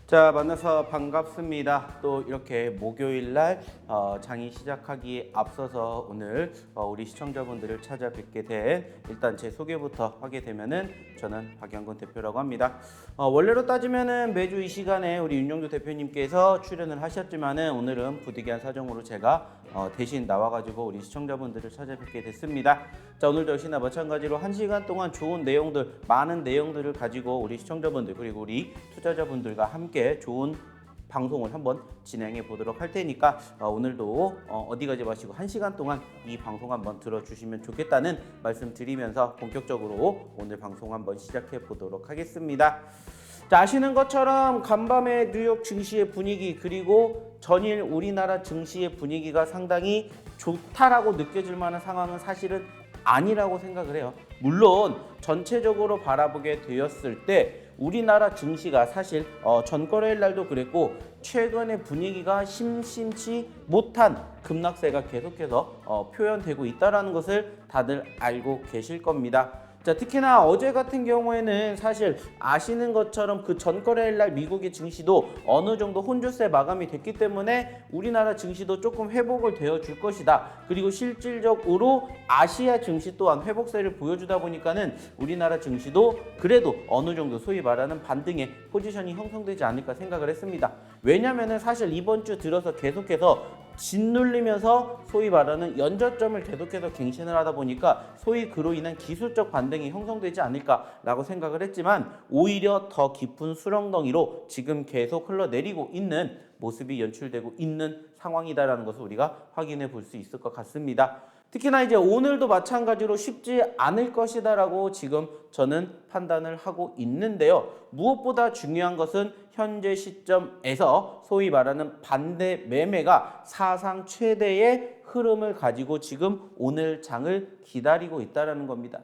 자, 만나서 반갑습니다. 또 이렇게 목요일 날 장이 시작하기에 앞서서 오늘 우리 시청자분들을 찾아뵙게 된 일단 제 소개부터 하게 되면은 저는 박영근 대표라고 합니다. 원래로 따지면은 매주 이 시간에 우리 윤영주 대표님께서 출연을 하셨지만은 오늘은 부득이한 사정으로 제가 대신 나와가지고 우리 시청자분들을 찾아뵙게 됐습니다. 자, 오늘도 역시나 마찬가지로 1시간 동안 좋은 내용들, 많은 내용들을 가지고 우리 시청자분들 그리고 우리 투자자분들과 함께 좋은 방송을 한번 진행해 보도록 할 테니까 오늘도 어디 가지 마시고 1시간 동안 이 방송 한번 들어주시면 좋겠다는 말씀 드리면서 본격적으로 오늘 방송 한번 시작해 보도록 하겠습니다. 자, 아시는 것처럼 간밤의 뉴욕 증시의 분위기 그리고 전일 우리나라 증시의 분위기가 상당히 좋다라고 느껴질 만한 상황은 사실은 아니라고 생각을 해요. 물론 전체적으로 바라보게 되었을 때 우리나라 증시가 사실 전거래일 날도 그랬고 최근의 분위기가 심심치 못한 급락세가 계속해서 표현되고 있다는 것을 다들 알고 계실 겁니다. 자, 특히나 어제 같은 경우에는 사실 아시는 것처럼 그 전거래일 날 미국의 증시도 어느 정도 혼조세 마감이 됐기 때문에 우리나라 증시도 조금 회복을 되어 줄 것이다. 그리고 실질적으로 아시아 증시 또한 회복세를 보여주다 보니까는 우리나라 증시도 그래도 어느 정도 소위 말하는 반등의 포지션이 형성되지 않을까 생각을 했습니다. 왜냐면은 사실 이번 주 들어서 계속해서 짓눌리면서 소위 말하는 연저점을 계속해서 갱신을 하다 보니까 소위 그로 인한 기술적 반등이 형성되지 않을까라고 생각을 했지만 오히려 더 깊은 수렁덩이로 지금 계속 흘러내리고 있는 모습이 연출되고 있는 상황이다라는 것을 우리가 확인해 볼 수 있을 것 같습니다. 특히나 이제 오늘도 마찬가지로 쉽지 않을 것이다라고 지금 저는 판단을 하고 있는데요. 무엇보다 중요한 것은 현재 시점에서 소위 말하는 반대 매매가 사상 최대의 흐름을 가지고 지금 오늘 장을 기다리고 있다는 겁니다.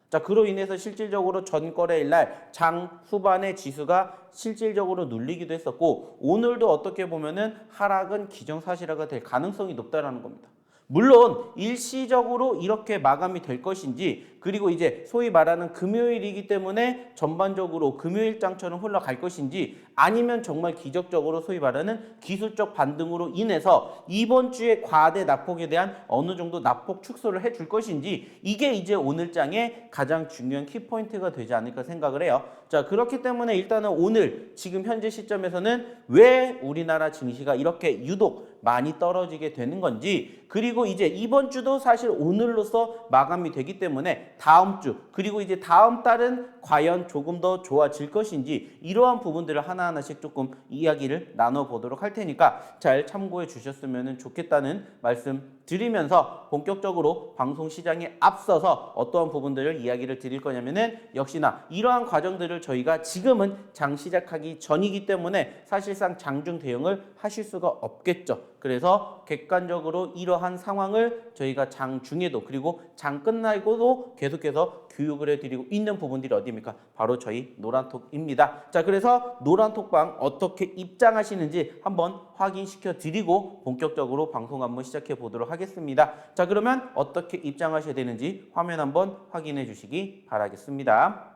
자, 그로 인해서 실질적으로 전거래일 날 장 후반의 지수가 실질적으로 눌리기도 했었고 오늘도 어떻게 보면은 하락은 기정사실화가 될 가능성이 높다는 겁니다. 물론 일시적으로 이렇게 마감이 될 것인지 그리고 이제 소위 말하는 금요일이기 때문에 전반적으로 금요일장처럼 흘러갈 것인지 아니면 정말 기적적으로 소위 말하는 기술적 반등으로 인해서 이번 주에 과대 낙폭에 대한 어느 정도 낙폭 축소를 해줄 것인지 이게 이제 오늘장의 가장 중요한 키포인트가 되지 않을까 생각을 해요. 자, 그렇기 때문에 일단은 오늘 지금 현재 시점에서는 왜 우리나라 증시가 이렇게 유독 많이 떨어지게 되는 건지 그리고 이제 이번 주도 사실 오늘로서 마감이 되기 때문에 다음 주 그리고 이제 다음 달은 과연 조금 더 좋아질 것인지 이러한 부분들을 하나하나씩 조금 이야기를 나눠보도록 할 테니까 잘 참고해 주셨으면 좋겠다는 말씀 드리면서 본격적으로 방송 시장에 앞서서 어떠한 부분들을 이야기를 드릴 거냐면은 역시나 이러한 과정들을 저희가 지금은 장 시작하기 전이기 때문에 사실상 장중 대응을 하실 수가 없겠죠. 그래서 객관적으로 이러한 상황을 저희가 장 중에도 그리고 장 끝나고도 계속해서 교육을 해드리고 있는 부분들이 어디입니까? 바로 저희 노란톡입니다. 자, 그래서 노란톡방 어떻게 입장하시는지 한번 확인시켜 드리고 본격적으로 방송 한번 시작해 보도록 하겠습니다. 자, 그러면 어떻게 입장하셔야 되는지 화면 한번 확인해 주시기 바라겠습니다.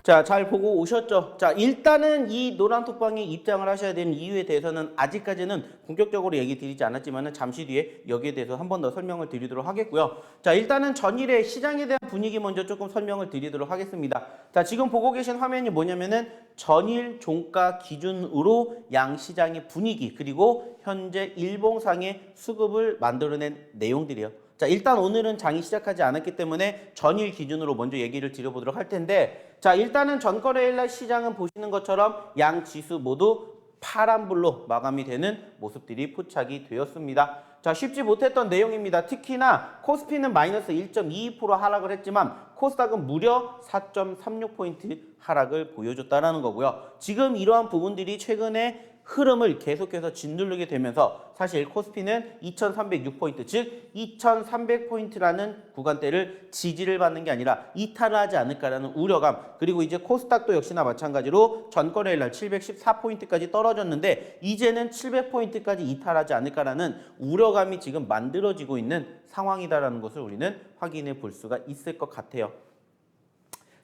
자, 잘 보고 오셨죠? 자, 일단은 이 노란톡방에 입장을 하셔야 되는 이유에 대해서는 아직까지는 본격적으로 얘기 드리지 않았지만 잠시 뒤에 여기에 대해서 한 번 더 설명을 드리도록 하겠고요. 자, 일단은 전일의 시장에 대한 분위기 먼저 조금 설명을 드리도록 하겠습니다. 자, 지금 보고 계신 화면이 뭐냐면은 전일 종가 기준으로 양시장의 분위기 그리고 현재 일봉상의 수급을 만들어낸 내용들이에요. 자, 일단 오늘은 장이 시작하지 않았기 때문에 전일 기준으로 먼저 얘기를 드려보도록 할 텐데, 자, 일단은 전거래일날 시장은 보시는 것처럼 양 지수 모두 파란불로 마감이 되는 모습들이 포착이 되었습니다. 자, 쉽지 못했던 내용입니다. 특히나 코스피는 마이너스 1.22% 하락을 했지만 코스닥은 무려 4.36포인트 하락을 보여줬다는 거고요. 지금 이러한 부분들이 최근에 흐름을 계속해서 짓누르게 되면서 사실 코스피는 2306포인트, 즉 2300포인트라는 구간대를 지지를 받는 게 아니라 이탈을 하지 않을까라는 우려감, 그리고 이제 코스닥도 역시나 마찬가지로 전거래일 날 714포인트까지 떨어졌는데 이제는 700포인트까지 이탈하지 않을까라는 우려감이 지금 만들어지고 있는 상황이다라는 것을 우리는 확인해 볼 수가 있을 것 같아요.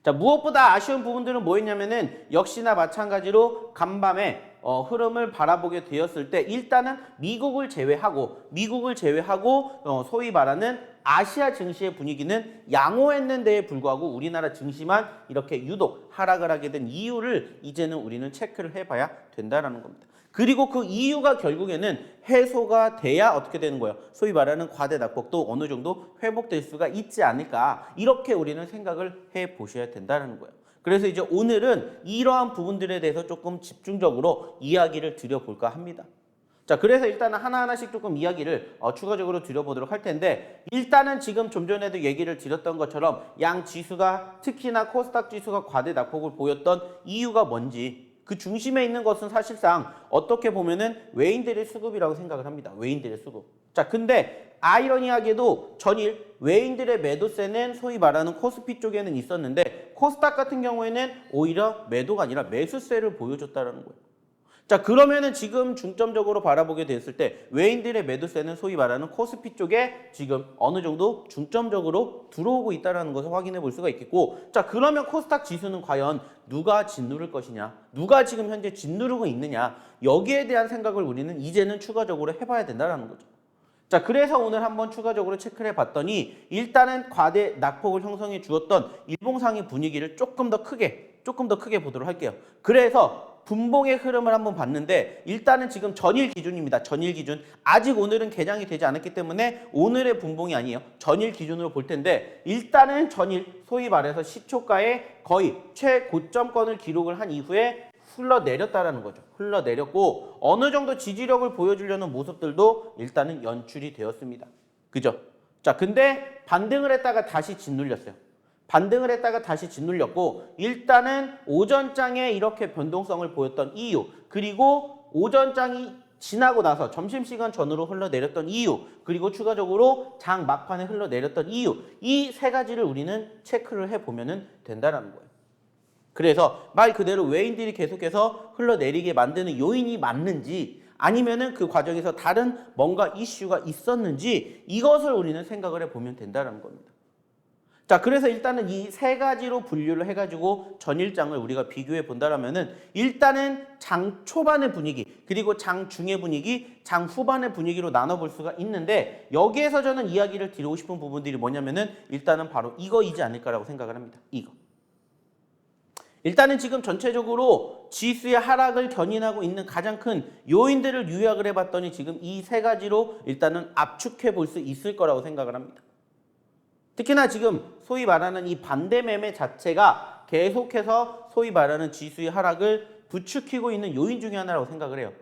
자, 무엇보다 아쉬운 부분들은 뭐였냐면은 역시나 마찬가지로 간밤에 흐름을 바라보게 되었을 때 일단은 미국을 제외하고 소위 말하는 아시아 증시의 분위기는 양호했는데에 불구하고 우리나라 증시만 이렇게 유독 하락을 하게 된 이유를 이제는 우리는 체크를 해봐야 된다는 겁니다. 그리고 그 이유가 결국에는 해소가 돼야 어떻게 되는 거예요? 소위 말하는 과대 낙폭도 어느 정도 회복될 수가 있지 않을까, 이렇게 우리는 생각을 해보셔야 된다는 거예요. 그래서 이제 오늘은 이러한 부분들에 대해서 조금 집중적으로 이야기를 드려볼까 합니다. 자, 그래서 일단은 하나하나씩 조금 이야기를 추가적으로 드려보도록 할 텐데, 일단은 지금 좀 전에도 얘기를 드렸던 것처럼 양 지수가, 특히나 코스닥 지수가 과대 낙폭을 보였던 이유가 뭔지, 그 중심에 있는 것은 사실상 어떻게 보면은 외인들의 수급이라고 생각을 합니다. 외인들의 수급. 자, 근데 아이러니하게도 전일 외인들의 매도세는 소위 말하는 코스피 쪽에는 있었는데 코스닥 같은 경우에는 오히려 매도가 아니라 매수세를 보여줬다는 거예요. 자, 그러면은 지금 중점적으로 바라보게 됐을 때 외인들의 매도세는 소위 말하는 코스피 쪽에 지금 어느 정도 중점적으로 들어오고 있다는 것을 확인해 볼 수가 있겠고, 자, 그러면 코스닥 지수는 과연 누가 짓누를 것이냐, 누가 지금 현재 짓누르고 있느냐, 여기에 대한 생각을 우리는 이제는 추가적으로 해봐야 된다는 거죠. 자, 그래서 오늘 한번 추가적으로 체크를 해봤더니 일단은 과대 낙폭을 형성해 주었던 일봉상의 분위기를 조금 더 크게 보도록 할게요. 그래서 분봉의 흐름을 한번 봤는데 일단은 지금 전일 기준입니다. 전일 기준. 아직 오늘은 개장이 되지 않았기 때문에 오늘의 분봉이 아니에요. 전일 기준으로 볼 텐데 일단은 전일, 소위 말해서 시초가의 거의 최고점권을 기록을 한 이후에 흘러내렸다라는 거죠. 흘러내렸고 어느 정도 지지력을 보여주려는 모습들도 일단은 연출이 되었습니다. 그죠? 자, 근데 반등을 했다가 다시 짓눌렸어요. 반등을 했다가 다시 짓눌렸고 일단은 오전장에 이렇게 변동성을 보였던 이유, 그리고 오전장이 지나고 나서 점심시간 전으로 흘러내렸던 이유, 그리고 추가적으로 장 막판에 흘러내렸던 이유, 이 세 가지를 우리는 체크를 해보면 된다는 거예요. 그래서 말 그대로 외인들이 계속해서 흘러내리게 만드는 요인이 맞는지 아니면은 그 과정에서 다른 뭔가 이슈가 있었는지 이것을 우리는 생각을 해보면 된다는 겁니다. 자, 그래서 일단은 이 세 가지로 분류를 해가지고 전일장을 우리가 비교해 본다라면은 일단은 장 초반의 분위기, 그리고 장 중의 분위기, 장 후반의 분위기로 나눠볼 수가 있는데 여기에서 저는 이야기를 드리고 싶은 부분들이 뭐냐면은 일단은 바로 이거이지 않을까라고 생각을 합니다. 이거. 일단은 지금 전체적으로 지수의 하락을 견인하고 있는 가장 큰 요인들을 요약을 해봤더니 지금 이 세 가지로 일단은 압축해 볼 수 있을 거라고 생각을 합니다. 특히나 지금 소위 말하는 이 반대 매매 자체가 계속해서 소위 말하는 지수의 하락을 부추기고 있는 요인 중에 하나라고 생각을 해요.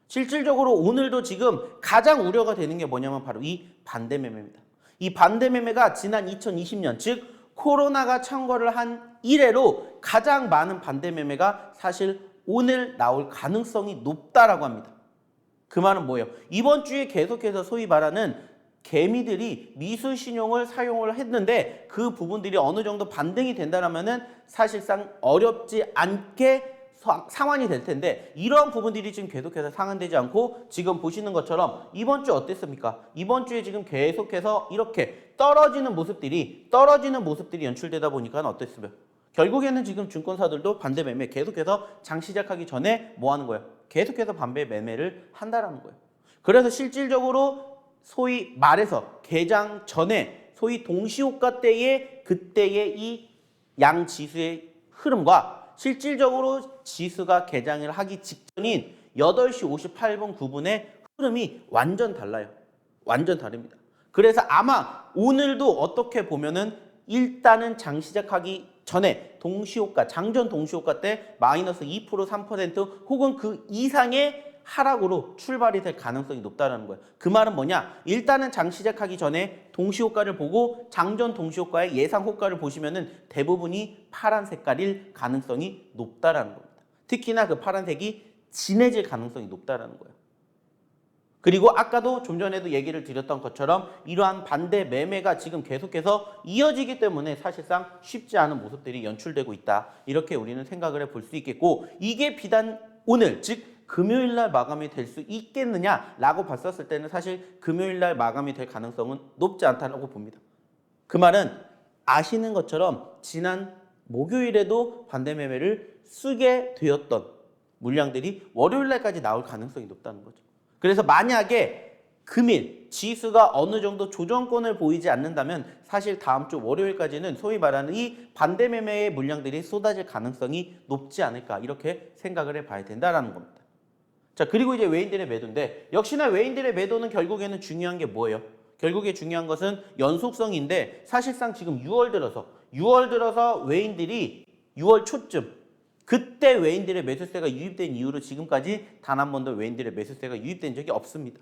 실질적으로 오늘도 지금 가장 우려가 되는 게 뭐냐면 바로 이 반대 매매입니다. 이 반대 매매가 지난 2020년, 즉 코로나가 창궐을 한 이래로 가장 많은 반대 매매가 사실 오늘 나올 가능성이 높다라고 합니다. 그 말은 뭐예요? 이번 주에 계속해서 소위 말하는 개미들이 미수 신용을 사용을 했는데 그 부분들이 어느 정도 반등이 된다면은 사실상 어렵지 않게 상환이 될 텐데 이러한 부분들이 지금 계속해서 상환되지 않고 지금 보시는 것처럼 이번 주 어땠습니까? 이번 주에 지금 계속해서 이렇게 떨어지는 모습들이 연출되다 보니까 어땠어요? 결국에는 지금 증권사들도 반대 매매 계속해서 장 시작하기 전에 뭐 하는 거예요? 계속해서 반대 매매를 한다라는 거예요. 그래서 실질적으로 소위 말해서 개장 전에 소위 동시호가 때의 그때의 이 양 지수의 흐름과 실질적으로 지수가 개장을 하기 직전인 8시 58분 9분의 흐름이 완전 달라요. 완전 다릅니다. 그래서 아마 오늘도 어떻게 보면은 일단은 장 시작하기 전에 동시호가, 장전 동시호가 때 마이너스 2%, 3% 혹은 그 이상의 하락으로 출발이 될 가능성이 높다는 거예요. 그 말은 뭐냐? 일단은 장 시작하기 전에 동시호가를 보고 장전 동시호가의 예상 호가를 보시면은 대부분이 파란 색깔일 가능성이 높다라는 겁니다. 특히나 그 파란색이 진해질 가능성이 높다라는 거예요. 그리고 아까도 좀 전에도 얘기를 드렸던 것처럼 이러한 반대 매매가 지금 계속해서 이어지기 때문에 사실상 쉽지 않은 모습들이 연출되고 있다. 이렇게 우리는 생각을 해볼 수 있겠고, 이게 비단 오늘, 즉 금요일 날 마감이 될 수 있겠느냐라고 봤었을 때는 사실 금요일 날 마감이 될 가능성은 높지 않다고 봅니다. 그 말은 아시는 것처럼 지난 목요일에도 반대 매매를 쓰게 되었던 물량들이 월요일 날까지 나올 가능성이 높다는 거죠. 그래서 만약에 금일 지수가 어느 정도 조정권을 보이지 않는다면 사실 다음 주 월요일까지는 소위 말하는 이 반대 매매의 물량들이 쏟아질 가능성이 높지 않을까 이렇게 생각을 해봐야 된다는 겁니다. 자, 그리고 이제 외인들의 매도인데, 역시나 외인들의 매도는 결국에는 중요한 게 뭐예요? 결국에 중요한 것은 연속성인데, 사실상 지금 6월 들어서 외인들이 6월 초쯤 그때 외인들의 매수세가 유입된 이후로 지금까지 단 한 번도 외인들의 매수세가 유입된 적이 없습니다.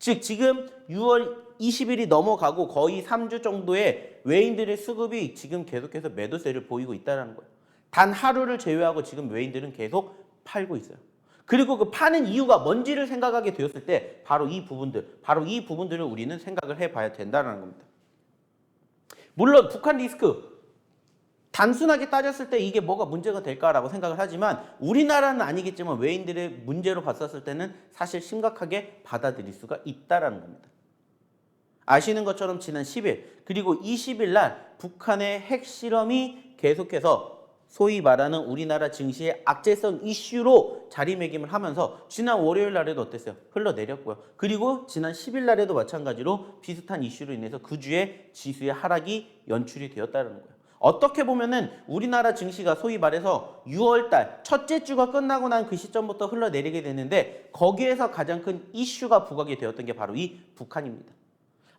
즉 지금 6월 20일이 넘어가고 거의 3주 정도의 외인들의 수급이 지금 계속해서 매도세를 보이고 있다는 거예요. 단 하루를 제외하고 지금 외인들은 계속 팔고 있어요. 그리고 그 파는 이유가 뭔지를 생각하게 되었을 때 바로 이 부분들을 우리는 생각을 해봐야 된다는 겁니다. 물론 북한 리스크, 단순하게 따졌을 때 이게 뭐가 문제가 될까라고 생각을 하지만 우리나라는 아니겠지만 외인들의 문제로 봤었을 때는 사실 심각하게 받아들일 수가 있다는 겁니다. 아시는 것처럼 지난 10일 그리고 20일 날 북한의 핵실험이 계속해서 소위 말하는 우리나라 증시의 악재성 이슈로 자리매김을 하면서 지난 월요일 날에도 어땠어요? 흘러내렸고요. 그리고 지난 10일 날에도 마찬가지로 비슷한 이슈로 인해서 그 주에 지수의 하락이 연출이 되었다는 거예요. 어떻게 보면은 우리나라 증시가 소위 말해서 6월달 첫째 주가 끝나고 난 그 시점부터 흘러내리게 되는데 거기에서 가장 큰 이슈가 부각이 되었던 게 바로 이 북한입니다.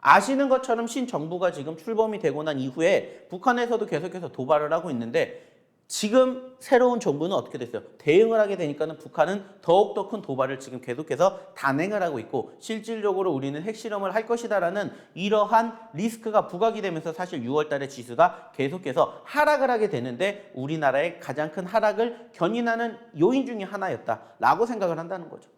아시는 것처럼 신정부가 지금 출범이 되고 난 이후에 북한에서도 계속해서 도발을 하고 있는데 지금 새로운 정부는 어떻게 됐어요? 대응을 하게 되니까는 북한은 더욱더 큰 도발을 지금 계속해서 단행을 하고 있고 실질적으로 우리는 핵실험을 할 것이다라는 이러한 리스크가 부각이 되면서 사실 6월 달에 지수가 계속해서 하락을 하게 되는데 우리나라의 가장 큰 하락을 견인하는 요인 중에 하나였다라고 생각을 한다는 거죠.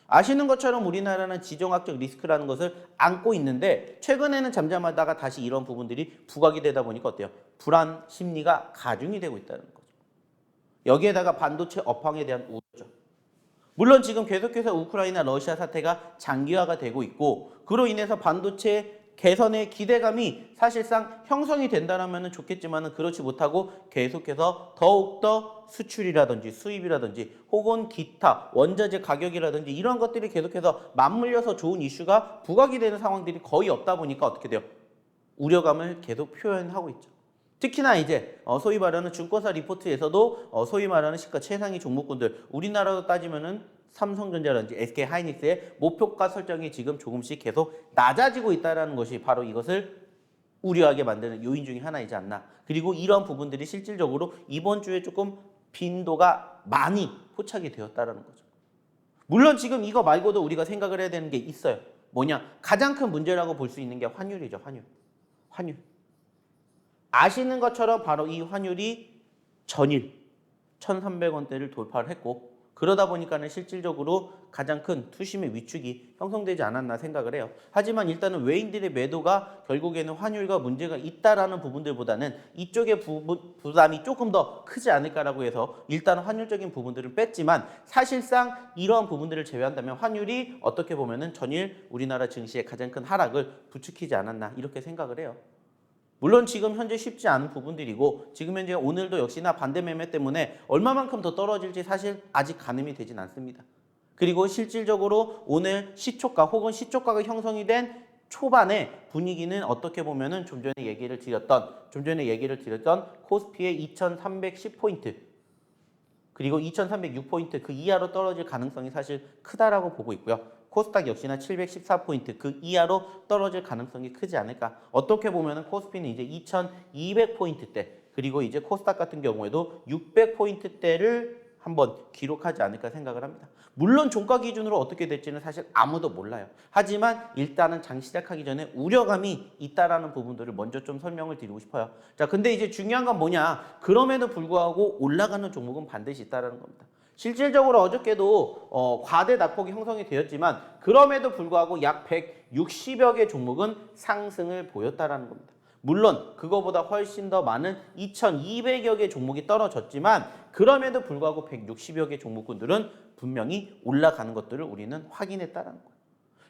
아시는 것처럼 우리나라는 지정학적 리스크라는 것을 안고 있는데 최근에는 잠잠하다가 다시 이런 부분들이 부각이 되다 보니까 어때요? 불안 심리가 가중이 되고 있다는 거죠. 여기에다가 반도체 업황에 대한 우려죠. 물론 지금 계속해서 우크라이나 러시아 사태가 장기화가 되고 있고 그로 인해서 반도체 개선의 기대감이 사실상 형성이 된다면 좋겠지만 그렇지 못하고 계속해서 더욱더 수출이라든지 수입이라든지 혹은 기타 원자재 가격이라든지 이런 것들이 계속해서 맞물려서 좋은 이슈가 부각이 되는 상황들이 거의 없다 보니까 어떻게 돼요? 우려감을 계속 표현하고 있죠. 특히나 이제 소위 말하는 증권사 리포트에서도 소위 말하는 시가 최상위 종목군들 우리나라로 따지면은 삼성전자라든지 SK하이닉스의 목표가 설정이 지금 조금씩 계속 낮아지고 있다는 것이 바로 이것을 우려하게 만드는 요인 중에 하나이지 않나. 그리고 이런 부분들이 실질적으로 이번 주에 조금 빈도가 많이 포착이 되었다는 거죠. 물론 지금 이거 말고도 우리가 생각을 해야 되는 게 있어요. 뭐냐? 가장 큰 문제라고 볼 수 있는 게 환율이죠. 환율. 아시는 것처럼 바로 이 환율이 전일 1,300원대를 돌파를 했고 그러다 보니까는 실질적으로 가장 큰 투심의 위축이 형성되지 않았나 생각을 해요. 하지만 일단은 외인들의 매도가 결국에는 환율과 문제가 있다라는 부분들보다는 이쪽의 부담이 조금 더 크지 않을까라고 해서 일단 환율적인 부분들을 뺐지만 사실상 이러한 부분들을 제외한다면 환율이 어떻게 보면은 전일 우리나라 증시의 가장 큰 하락을 부추기지 않았나 이렇게 생각을 해요. 물론 지금 현재 쉽지 않은 부분들이고 지금 현재 오늘도 역시나 반대 매매 때문에 얼마만큼 더 떨어질지 사실 아직 가늠이 되진 않습니다. 그리고 실질적으로 오늘 시초가 혹은 시초가가 형성이 된 초반의 분위기는 어떻게 보면은 좀 전에 얘기를 드렸던 코스피의 2310포인트 그리고 2306포인트 그 이하로 떨어질 가능성이 사실 크다라고 보고 있고요. 코스닥 역시나 714포인트 그 이하로 떨어질 가능성이 크지 않을까. 어떻게 보면은 코스피는 이제 2200포인트대 그리고 이제 코스닥 같은 경우에도 600포인트대를 한번 기록하지 않을까 생각을 합니다. 물론 종가 기준으로 어떻게 될지는 사실 아무도 몰라요. 하지만 일단은 장 시작하기 전에 우려감이 있다라는 부분들을 먼저 좀 설명을 드리고 싶어요. 자, 근데 이제 중요한 건 뭐냐? 그럼에도 불구하고 올라가는 종목은 반드시 있다라는 겁니다. 실질적으로 어저께도 과대 낙폭이 형성이 되었지만 그럼에도 불구하고 약 160여 개 종목은 상승을 보였다라는 겁니다. 물론 그거보다 훨씬 더 많은 2200여 개 종목이 떨어졌지만 그럼에도 불구하고 160여 개 종목군들은 분명히 올라가는 것들을 우리는 확인했다는 거예요.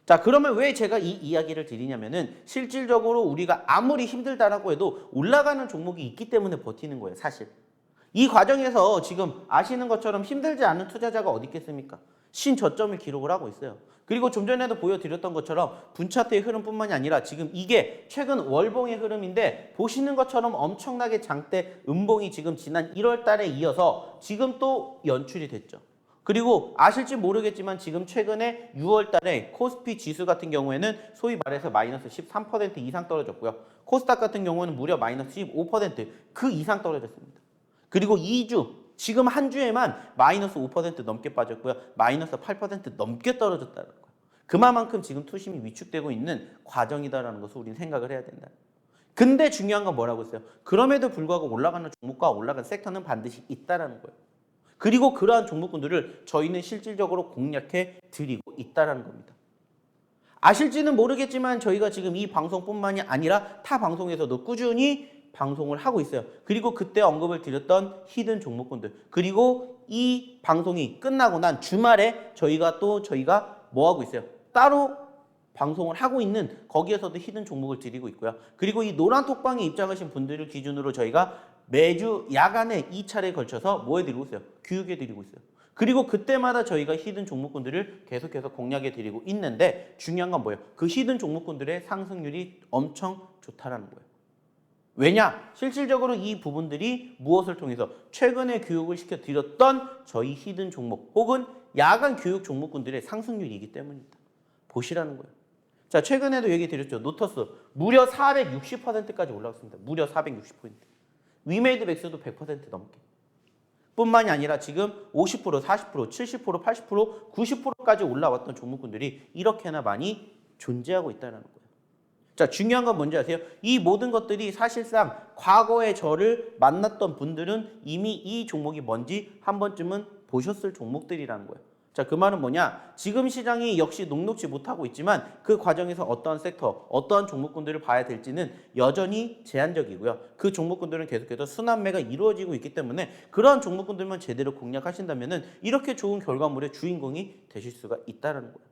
자, 그러면 왜 제가 이 이야기를 드리냐면은 실질적으로 우리가 아무리 힘들다라고 해도 올라가는 종목이 있기 때문에 버티는 거예요, 사실. 이 과정에서 지금 아시는 것처럼 힘들지 않은 투자자가 어디 있겠습니까? 신저점을 기록을 하고 있어요. 그리고 좀 전에도 보여드렸던 것처럼 분차트의 흐름뿐만이 아니라 지금 이게 최근 월봉의 흐름인데 보시는 것처럼 엄청나게 장대 음봉이 지금 지난 1월 달에 이어서 지금 또 연출이 됐죠. 그리고 아실지 모르겠지만 지금 최근에 6월 달에 코스피 지수 같은 경우에는 소위 말해서 마이너스 13% 이상 떨어졌고요. 코스닥 같은 경우는 무려 마이너스 15%그 이상 떨어졌습니다. 그리고 2주, 지금 한 주에만 마이너스 5% 넘게 빠졌고요. 마이너스 8% 넘게 떨어졌다는 거예요. 그만큼 지금 투심이 위축되고 있는 과정이다라는 것을 우리는 생각을 해야 된다. 근데 중요한 건 뭐라고 했어요? 그럼에도 불구하고 올라가는 종목과 올라간 섹터는 반드시 있다라는 거예요. 그리고 그러한 종목군들을 저희는 실질적으로 공략해 드리고 있다라는 겁니다. 아실지는 모르겠지만 저희가 지금 이 방송뿐만이 아니라 타 방송에서도 꾸준히 방송을 하고 있어요. 그리고 그때 언급을 드렸던 히든 종목군들 그리고 이 방송이 끝나고 난 주말에 저희가 뭐 하고 있어요? 따로 방송을 하고 있는 거기에서도 히든 종목을 드리고 있고요. 그리고 이 노란 톡방에 입장하신 분들을 기준으로 저희가 매주 야간에 2차례에 걸쳐서 뭐 해드리고 있어요? 교육해드리고 있어요. 그리고 그때마다 저희가 히든 종목군들을 계속해서 공략해 드리고 있는데 중요한 건 뭐예요? 그 히든 종목군들의 상승률이 엄청 좋다라는 거예요. 왜냐? 실질적으로 이 부분들이 무엇을 통해서 최근에 교육을 시켜드렸던 저희 히든 종목 혹은 야간 교육 종목군들의 상승률이기 때문입니다. 보시라는 거예요. 자, 최근에도 얘기 드렸죠. 노터스 무려 460%까지 올라왔습니다. 무려 460%. 위메이드 맥스도 100% 넘게. 뿐만이 아니라 지금 50%, 40%, 70%, 80%, 90%까지 올라왔던 종목군들이 이렇게나 많이 존재하고 있다는 거예요. 자, 중요한 건 뭔지 아세요? 이 모든 것들이 사실상 과거에 저를 만났던 분들은 이미 이 종목이 뭔지 한 번쯤은 보셨을 종목들이라는 거예요. 자, 그 말은 뭐냐? 지금 시장이 역시 녹록지 못하고 있지만 그 과정에서 어떠한 섹터, 어떠한 종목군들을 봐야 될지는 여전히 제한적이고요. 그 종목군들은 계속해서 순환매가 이루어지고 있기 때문에 그러한 종목군들만 제대로 공략하신다면 이렇게 좋은 결과물의 주인공이 되실 수가 있다는 거예요.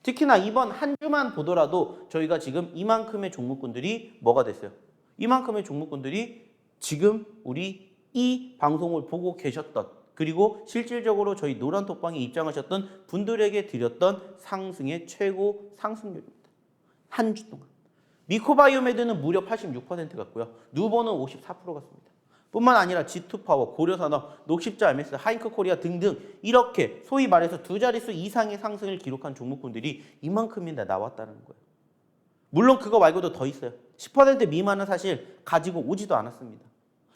특히나 이번 한 주만 보더라도 저희가 지금 이만큼의 종목군들이 뭐가 됐어요? 이만큼의 종목군들이 지금 우리 이 방송을 보고 계셨던 그리고 실질적으로 저희 노란톡방에 입장하셨던 분들에게 드렸던 상승의 최고 상승률입니다. 한 주 동안. 미코바이오메드는 무려 86% 갔고요. 누보는 54% 갔습니다. 뿐만 아니라 G2파워, 고려산업, 녹십자 MS, 하이크코리아 등등 이렇게 소위 말해서 두 자릿수 이상의 상승을 기록한 종목군들이 이만큼이나 나왔다는 거예요. 물론 그거 말고도 더 있어요. 10% 미만은 사실 가지고 오지도 않았습니다.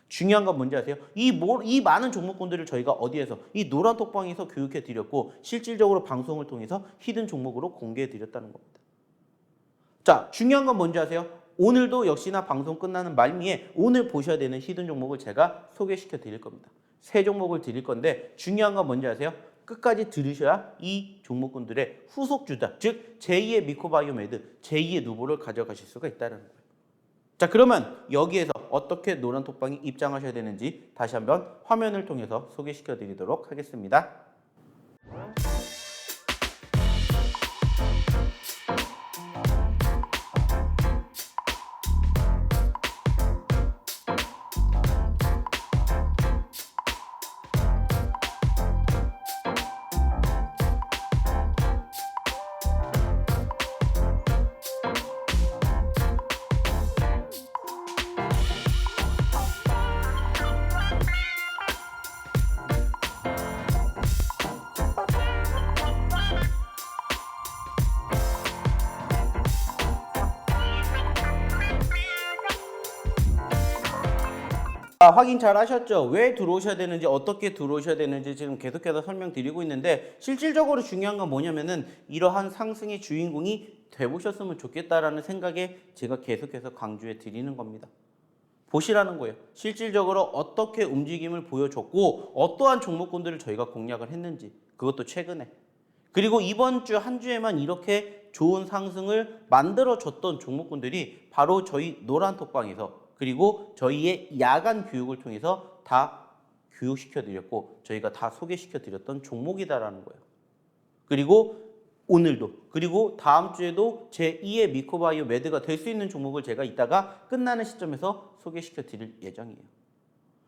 중요한 건 뭔지 아세요? 이 많은 종목군들을 저희가 어디에서 이 노란 톡방에서 교육해 드렸고 실질적으로 방송을 통해서 히든 종목으로 공개해 드렸다는 겁니다. 자, 중요한 건 뭔지 아세요? 오늘도 역시나 방송 끝나는 말미에 오늘 보셔야 되는 히든 종목을 제가 소개시켜 드릴 겁니다. 세 종목을 드릴 건데 중요한 건 뭔지 아세요? 끝까지 들으셔야 이 종목군들의 후속주자, 즉 제2의 미코바이오메드, 제2의 누보를 가져가실 수가 있다는 거예요. 자, 그러면 여기에서 어떻게 노란톡방에 입장하셔야 되는지 다시 한번 화면을 통해서 소개시켜 드리도록 하겠습니다. 확인 잘 하셨죠? 왜 들어오셔야 되는지, 어떻게 들어오셔야 되는지 지금 계속해서 설명드리고 있는데, 실질적으로 중요한 건 뭐냐면은 이러한 상승의 주인공이 돼보셨으면 좋겠다라는 생각에 제가 계속해서 강조해 드리는 겁니다. 보시라는 거예요. 실질적으로 어떻게 움직임을 보여줬고 어떠한 종목군들을 저희가 공략을 했는지, 그것도 최근에. 그리고 이번 주 한 주에만 이렇게 좋은 상승을 만들어줬던 종목군들이 바로 저희 노란톡방에서, 그리고 저희의 야간 교육을 통해서 다 교육시켜드렸고 저희가 다 소개시켜드렸던 종목이다라는 거예요. 그리고 오늘도, 그리고 다음 주에도 제2의 미코바이오 매드가 될 수 있는 종목을 제가 이따가 끝나는 시점에서 소개시켜 드릴 예정이에요.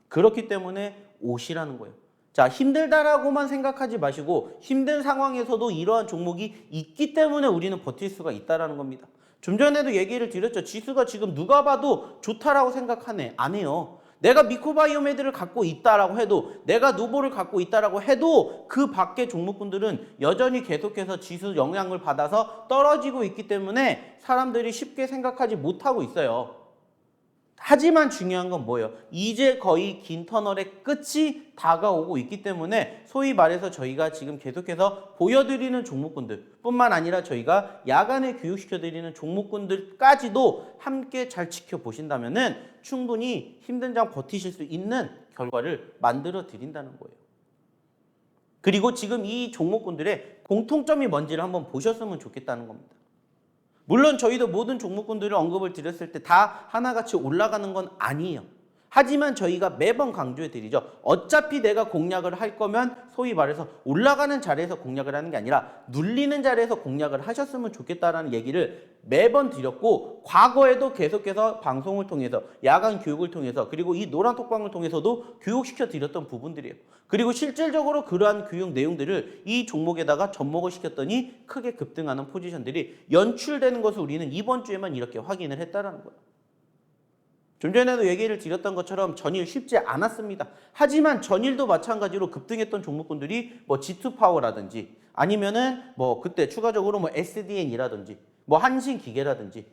그렇기 때문에 오시라는 거예요. 자, 힘들다라고만 생각하지 마시고 힘든 상황에서도 이러한 종목이 있기 때문에 우리는 버틸 수가 있다는 겁니다. 좀 전에도 얘기를 드렸죠. 지수가 지금 누가 봐도 좋다라고 생각하네. 안 해요. 내가 미코바이오메드를 갖고 있다라고 해도, 내가 누보를 갖고 있다라고 해도 그 밖의 종목군들은 여전히 계속해서 지수 영향을 받아서 떨어지고 있기 때문에 사람들이 쉽게 생각하지 못하고 있어요. 하지만 중요한 건 뭐예요? 이제 거의 긴 터널의 끝이 다가오고 있기 때문에 소위 말해서 저희가 지금 계속해서 보여드리는 종목군들 뿐만 아니라 저희가 야간에 교육시켜드리는 종목군들까지도 함께 잘 지켜보신다면은 충분히 힘든 장 버티실 수 있는 결과를 만들어 드린다는 거예요. 그리고 지금 이 종목군들의 공통점이 뭔지를 한번 보셨으면 좋겠다는 겁니다. 물론 저희도 모든 종목군들을 언급을 드렸을 때 다 하나같이 올라가는 건 아니에요. 하지만 저희가 매번 강조해 드리죠. 어차피 내가 공략을 할 거면 소위 말해서 올라가는 자리에서 공략을 하는 게 아니라 눌리는 자리에서 공략을 하셨으면 좋겠다라는 얘기를 매번 드렸고, 과거에도 계속해서 방송을 통해서, 야간 교육을 통해서, 그리고 이 노란톡방을 통해서도 교육시켜 드렸던 부분들이에요. 그리고 실질적으로 그러한 교육 내용들을 이 종목에다가 접목을 시켰더니 크게 급등하는 포지션들이 연출되는 것을 우리는 이번 주에만 이렇게 확인을 했다라는 거예요. 좀 전에도 얘기를 드렸던 것처럼 전일 쉽지 않았습니다. 하지만 전일도 마찬가지로 급등했던 종목군들이 뭐 G2파워라든지 아니면은 뭐 그때 추가적으로 뭐 SDN이라든지 뭐 한신기계라든지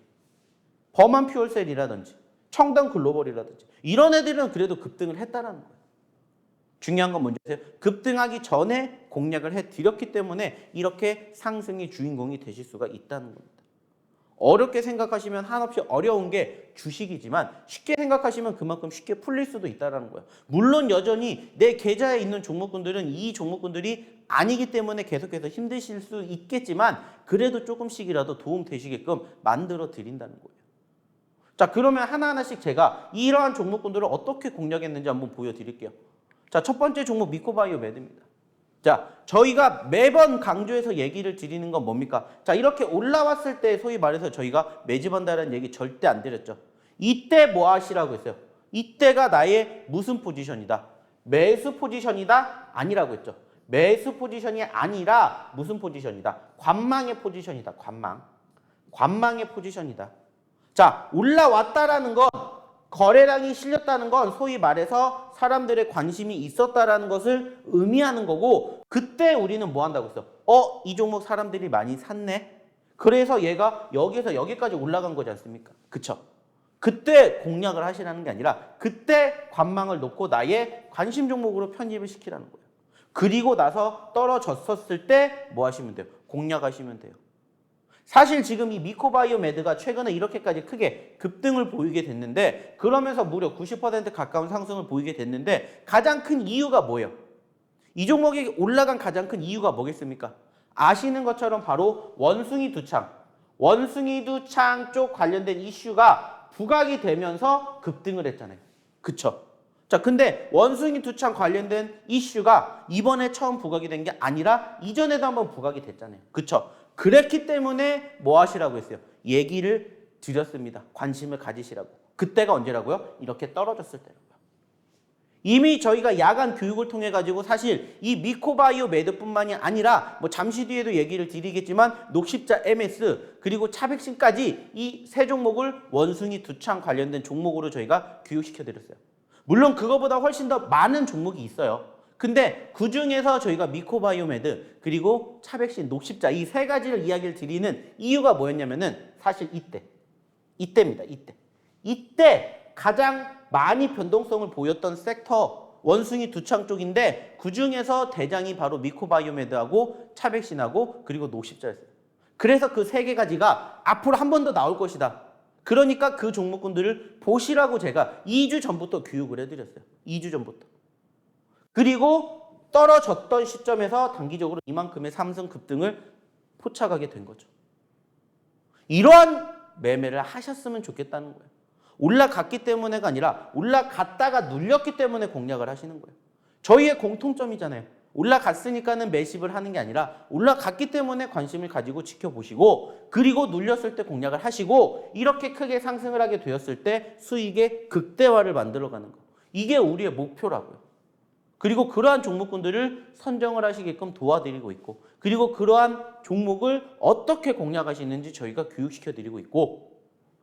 범한퓨얼셀이라든지 청담글로벌이라든지 이런 애들은 그래도 급등을 했다라는 거예요. 중요한 건 뭔지 아세요? 급등하기 전에 공략을 해드렸기 때문에 이렇게 상승의 주인공이 되실 수가 있다는 겁니다. 어렵게 생각하시면 한없이 어려운 게 주식이지만 쉽게 생각하시면 그만큼 쉽게 풀릴 수도 있다는 거예요. 물론 여전히 내 계좌에 있는 종목군들은 이 종목군들이 아니기 때문에 계속해서 힘드실 수 있겠지만 그래도 조금씩이라도 도움 되시게끔 만들어 드린다는 거예요. 자, 그러면 하나하나씩 제가 이러한 종목군들을 어떻게 공략했는지 한번 보여드릴게요. 자, 첫 번째 종목 미코바이오 매드입니다. 자, 저희가 매번 강조해서 얘기를 드리는 건 뭡니까? 자, 이렇게 올라왔을 때 소위 말해서 저희가 매집한다는 얘기 절대 안 드렸죠. 이때 뭐 하시라고 했어요? 이때가 나의 무슨 포지션이다? 매수 포지션이다? 아니라고 했죠. 매수 포지션이 아니라 무슨 포지션이다? 관망의 포지션이다. 관망의 포지션이다. 자, 올라왔다라는 건, 거래량이 실렸다는 건 소위 말해서 사람들의 관심이 있었다라는 것을 의미하는 거고, 그때 우리는 뭐 한다고 했어? 이 종목 사람들이 많이 샀네? 그래서 얘가 여기서 여기까지 올라간 거지 않습니까? 그쵸? 그때 공략을 하시라는 게 아니라 그때 관망을 놓고 나의 관심 종목으로 편입을 시키라는 거예요. 그리고 나서 떨어졌었을 때 뭐 하시면 돼요? 공략하시면 돼요. 사실 지금 이 미코바이오 매드가 최근에 이렇게까지 크게 급등을 보이게 됐는데, 그러면서 무려 90% 가까운 상승을 보이게 됐는데 가장 큰 이유가 뭐예요? 이 종목이 올라간 가장 큰 이유가 뭐겠습니까? 아시는 것처럼 바로 원숭이 두창 쪽 관련된 이슈가 부각이 되면서 급등을 했잖아요. 그쵸? 자, 근데 원숭이 두창 관련된 이슈가 이번에 처음 부각이 된 게 아니라 이전에도 한번 부각이 됐잖아요. 그쵸? 그랬기 때문에 뭐 하시라고 했어요? 얘기를 드렸습니다. 관심을 가지시라고. 그때가 언제라고요? 이렇게 떨어졌을 때라고요. 이미 저희가 야간 교육을 통해 가지고 사실 이 미코바이오 매드뿐만이 아니라 뭐 잠시 뒤에도 얘기를 드리겠지만 녹십자 MS 그리고 차백신까지 이 세 종목을 원숭이 두창 관련된 종목으로 저희가 교육시켜 드렸어요. 물론 그거보다 훨씬 더 많은 종목이 있어요. 근데 그 중에서 저희가 미코바이오 매드 그리고 차백신, 녹십자 이 세 가지를 이야기를 드리는 이유가 뭐였냐면은 사실 이때입니다. 이때 가장 많이 변동성을 보였던 섹터 원숭이 두창 쪽인데 그중에서 대장이 바로 미코바이오메드하고 차백신하고 그리고 녹십자였어요. 그래서 그 세 개 가지가 앞으로 한 번 더 나올 것이다. 그러니까 그 종목군들을 보시라고 제가 2주 전부터 교육을 해드렸어요. 2주 전부터. 그리고 떨어졌던 시점에서 단기적으로 이만큼의 삼성 급등을 포착하게 된 거죠. 이러한 매매를 하셨으면 좋겠다는 거예요. 올라갔기 때문에가 아니라 올라갔다가 눌렸기 때문에 공략을 하시는 거예요. 저희의 공통점이잖아요. 올라갔으니까는 매집을 하는 게 아니라 올라갔기 때문에 관심을 가지고 지켜보시고 그리고 눌렸을 때 공략을 하시고 이렇게 크게 상승을 하게 되었을 때 수익의 극대화를 만들어가는 거. 이게 우리의 목표라고요. 그리고 그러한 종목군들을 선정을 하시게끔 도와드리고 있고 그리고 그러한 종목을 어떻게 공략하시는지 저희가 교육시켜드리고 있고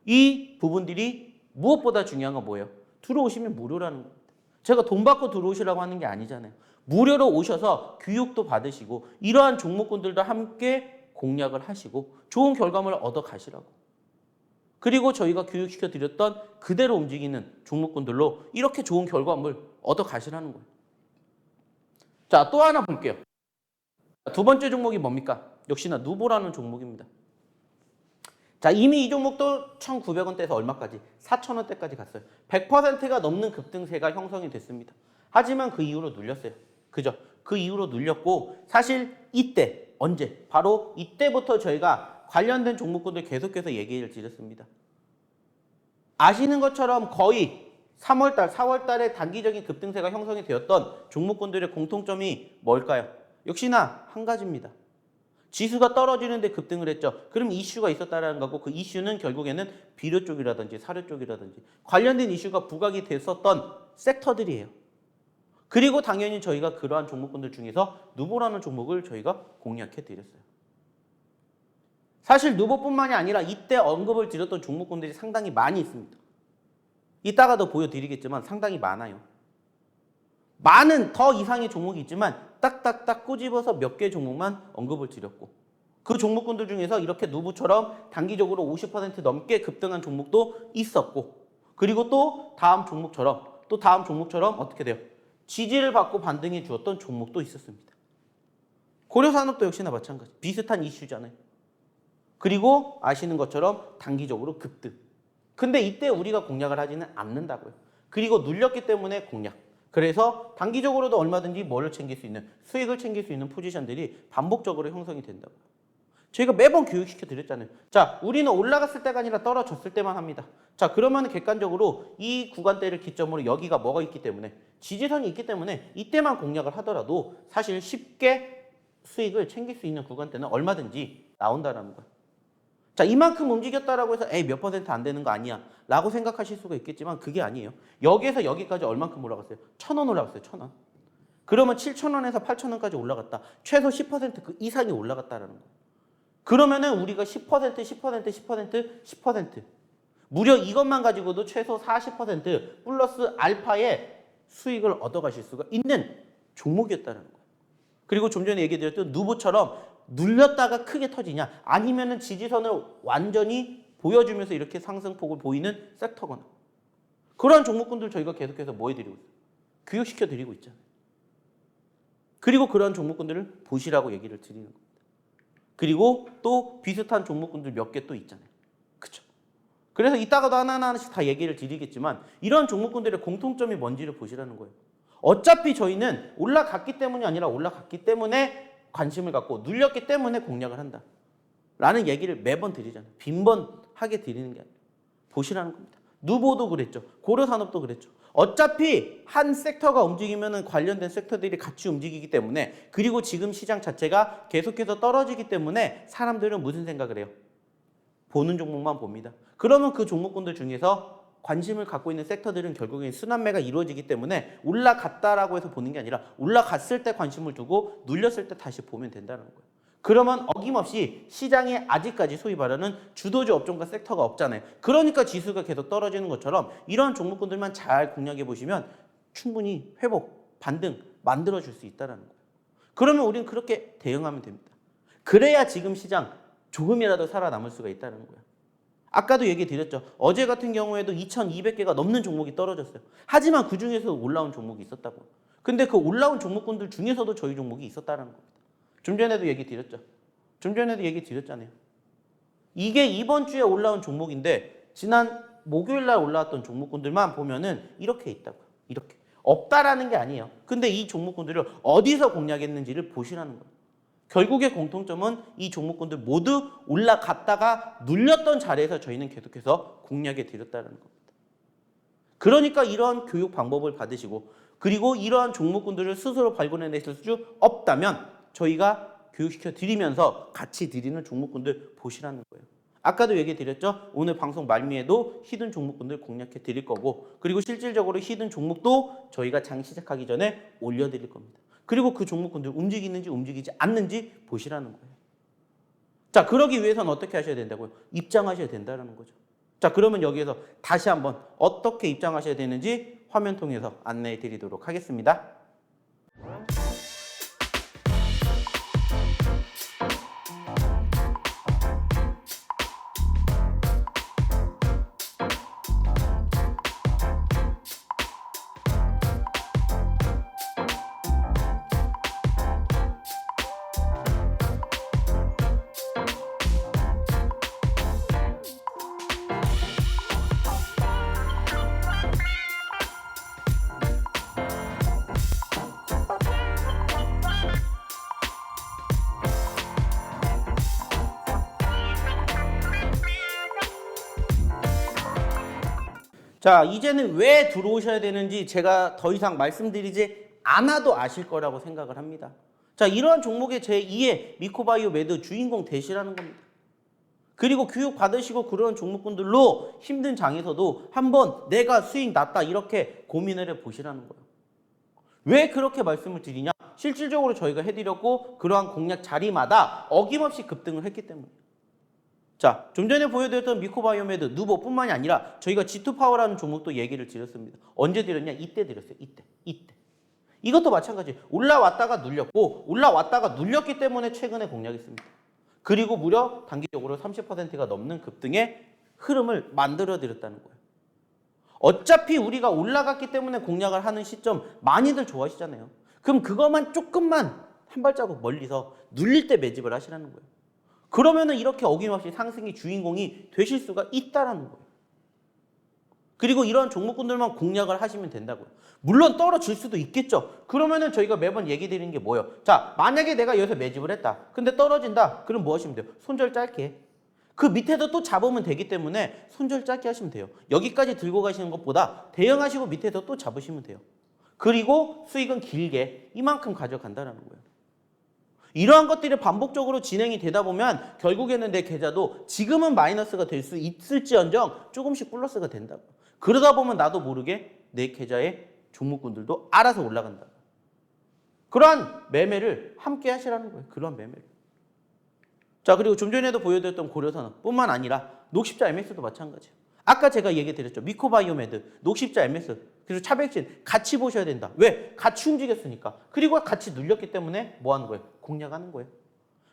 이 부분들이 무엇보다 중요한 건 뭐예요? 들어오시면 무료라는 겁니다. 제가 돈 받고 들어오시라고 하는 게 아니잖아요. 무료로 오셔서 교육도 받으시고 이러한 종목군들도 함께 공략을 하시고 좋은 결과물을 얻어 가시라고. 그리고 저희가 교육시켜 드렸던 그대로 움직이는 종목군들로 이렇게 좋은 결과물 얻어 가시라는 거예요. 자, 또 하나 볼게요. 두 번째 종목이 뭡니까? 역시나 누보라는 종목입니다. 자, 이미 이 종목도 1,900원대에서 얼마까지? 4,000원대까지 갔어요. 100%가 넘는 급등세가 형성이 됐습니다. 하지만 그 이후로 눌렸어요. 그죠? 그 이후로 눌렸고 사실 이때 언제? 바로 이때부터 저희가 관련된 종목군들 계속해서 얘기를 드렸습니다. 아시는 것처럼 거의 3월달, 4월달에 단기적인 급등세가 형성이 되었던 종목군들의 공통점이 뭘까요? 역시나 한 가지입니다. 지수가 떨어지는데 급등을 했죠. 그럼 이슈가 있었다는 거고 그 이슈는 결국에는 비료 쪽이라든지 사료 쪽이라든지 관련된 이슈가 부각이 됐었던 섹터들이에요. 그리고 당연히 저희가 그러한 종목군들 중에서 누보라는 종목을 저희가 공략해 드렸어요. 사실 누보뿐만이 아니라 이때 언급을 드렸던 종목군들이 상당히 많이 있습니다. 이따가도 보여드리겠지만 상당히 많아요. 많은 더 이상의 종목이 있지만 딱딱딱 꼬집어서 몇 개 종목만 언급을 드렸고 그 종목군들 중에서 이렇게 누보처럼 단기적으로 50% 넘게 급등한 종목도 있었고 그리고 또 다음 종목처럼 어떻게 돼요? 지지를 받고 반등해 주었던 종목도 있었습니다. 고려산업도 역시나 마찬가지. 비슷한 이슈잖아요. 그리고 아시는 것처럼 단기적으로 급등. 근데 이때 우리가 공략을 하지는 않는다고요. 그리고 눌렸기 때문에 공략. 그래서 단기적으로도 얼마든지 뭐를 챙길 수 있는, 수익을 챙길 수 있는 포지션들이 반복적으로 형성이 된다고요. 저희가 매번 교육시켜 드렸잖아요. 자, 우리는 올라갔을 때가 아니라 떨어졌을 때만 합니다. 자, 그러면 객관적으로 이 구간대를 기점으로 여기가 뭐가 있기 때문에 지지선이 있기 때문에 이때만 공략을 하더라도 사실 쉽게 수익을 챙길 수 있는 구간대는 얼마든지 나온다는 거예요. 자, 이만큼 움직였다라고 해서 에이 몇 퍼센트 안 되는 거 아니야 라고 생각하실 수가 있겠지만 그게 아니에요. 여기에서 여기까지 얼만큼 올라갔어요? 1,000원 올라갔어요. 1,000원. 그러면 7,000원에서 8,000원까지 올라갔다. 최소 10% 이상이 올라갔다라는 거예요. 그러면은 우리가 10% 무려 이것만 가지고도 최소 40% 플러스 알파의 수익을 얻어가실 수가 있는 종목이었다는 거예요. 그리고 좀 전에 얘기 드렸던 누보처럼 눌렸다가 크게 터지냐 아니면은 지지선을 완전히 보여주면서 이렇게 상승폭을 보이는 섹터거나 그러한 종목군들 저희가 계속해서 뭐 해드리고 있어요? 교육시켜 드리고 있잖아요. 그리고 그러한 종목군들을 보시라고 얘기를 드리는 겁니다. 그리고 또 비슷한 종목군들 몇 개 또 있잖아요. 그쵸? 그래서 이따가도 하나하나씩 다 얘기를 드리겠지만 이런 종목군들의 공통점이 뭔지를 보시라는 거예요. 어차피 저희는 올라갔기 때문이 아니라 올라갔기 때문에 관심을 갖고 눌렸기 때문에 공략을 한다. 라는 얘기를 매번 드리잖아요. 빈번하게 드리는 게 아니라 보시라는 겁니다. 누보도 그랬죠. 고려산업도 그랬죠. 어차피 한 섹터가 움직이면 관련된 섹터들이 같이 움직이기 때문에 그리고 지금 시장 자체가 계속해서 떨어지기 때문에 사람들은 무슨 생각을 해요? 보는 종목만 봅니다. 그러면 그 종목군들 중에서 관심을 갖고 있는 섹터들은 결국엔 순환매가 이루어지기 때문에 올라갔다라고 해서 보는 게 아니라 올라갔을 때 관심을 두고 눌렸을 때 다시 보면 된다는 거예요. 그러면 어김없이 시장에 아직까지 소위 말하는 주도주 업종과 섹터가 없잖아요. 그러니까 지수가 계속 떨어지는 것처럼 이런 종목군들만 잘 공략해 보시면 충분히 회복, 반등 만들어줄 수 있다는 거예요. 그러면 우리는 그렇게 대응하면 됩니다. 그래야 지금 시장 조금이라도 살아남을 수가 있다는 거예요. 아까도 얘기 드렸죠. 어제 같은 경우에도 2,200개가 넘는 종목이 떨어졌어요. 하지만 그중에서 올라온 종목이 있었다고. 근데 그 올라온 종목군들 중에서도 저희 종목이 있었다는 겁니다. 좀 전에도 얘기 드렸죠. 좀 전에도 얘기 드렸잖아요. 이게 이번 주에 올라온 종목인데 지난 목요일 날 올라왔던 종목군들만 보면은 이렇게 있다고요. 이렇게. 없다라는 게 아니에요. 근데 이 종목군들을 어디서 공략했는지를 보시라는 거예요. 결국의 공통점은 이 종목군들 모두 올라갔다가 눌렸던 자리에서 저희는 계속해서 공략해 드렸다는 겁니다. 그러니까 이러한 교육 방법을 받으시고 그리고 이러한 종목군들을 스스로 발견해내실 수 없다면 저희가 교육시켜 드리면서 같이 드리는 종목군들 보시라는 거예요. 아까도 얘기 드렸죠. 오늘 방송 말미에도 히든 종목군들 공략해 드릴 거고 그리고 실질적으로 히든 종목도 저희가 장 시작하기 전에 올려드릴 겁니다. 그리고 그 종목군들 움직이는지 움직이지 않는지 보시라는 거예요. 자, 그러기 위해서는 어떻게 하셔야 된다고요? 입장하셔야 된다는 거죠. 자, 그러면 여기에서 다시 한번 어떻게 입장하셔야 되는지 화면 통해서 안내해 드리도록 하겠습니다. 자, 이제는 왜 들어오셔야 되는지 제가 더 이상 말씀드리지 않아도 아실 거라고 생각을 합니다. 자, 이러한 종목의 제2의 미코바이오 매드 주인공 되시라는 겁니다. 그리고 교육 받으시고 그런 종목군들로 힘든 장에서도 한번 내가 수익 났다 이렇게 고민을 해보시라는 거예요. 왜 그렇게 말씀을 드리냐? 실질적으로 저희가 해드렸고 그러한 공략 자리마다 어김없이 급등을 했기 때문이에요. 자, 좀 전에 보여드렸던 미코바이오메드, 누보뿐만이 아니라 저희가 G2파워라는 종목도 얘기를 드렸습니다. 언제 드렸냐? 이때 드렸어요. 이때. 이것도 마찬가지. 올라왔다가 눌렸고 올라왔다가 눌렸기 때문에 최근에 공략했습니다. 그리고 무려 단기적으로 30%가 넘는 급등의 흐름을 만들어 드렸다는 거예요. 어차피 우리가 올라갔기 때문에 공략을 하는 시점 많이들 좋아하시잖아요. 그럼 그것만 조금만 한 발자국 멀리서 눌릴 때 매집을 하시라는 거예요. 그러면은 이렇게 어김없이 상승의 주인공이 되실 수가 있다라는 거예요. 그리고 이런 종목군들만 공략을 하시면 된다고요. 물론 떨어질 수도 있겠죠. 그러면은 저희가 매번 얘기 드리는 게 뭐예요? 자, 만약에 내가 여기서 매집을 했다. 근데 떨어진다. 그럼 뭐 하시면 돼요? 손절 짧게. 그 밑에도 또 잡으면 되기 때문에 손절 짧게 하시면 돼요. 여기까지 들고 가시는 것보다 대응하시고 밑에서 또 잡으시면 돼요. 그리고 수익은 길게 이만큼 가져간다는 거예요. 이러한 것들이 반복적으로 진행이 되다 보면 결국에는 내 계좌도 지금은 마이너스가 될 수 있을지언정 조금씩 플러스가 된다고. 그러다 보면 나도 모르게 내 계좌의 종목군들도 알아서 올라간다. 그러한 매매를 함께 하시라는 거예요. 그러한 매매를. 자, 그리고 좀 전에도 보여드렸던 고려산업 뿐만 아니라 녹십자 MS도 마찬가지예요. 아까 제가 얘기 드렸죠. 미코바이오메드, 녹십자 MS, 그리고 차백신 같이 보셔야 된다. 왜? 같이 움직였으니까. 그리고 같이 눌렸기 때문에 뭐 하는 거예요? 공략하는 거예요.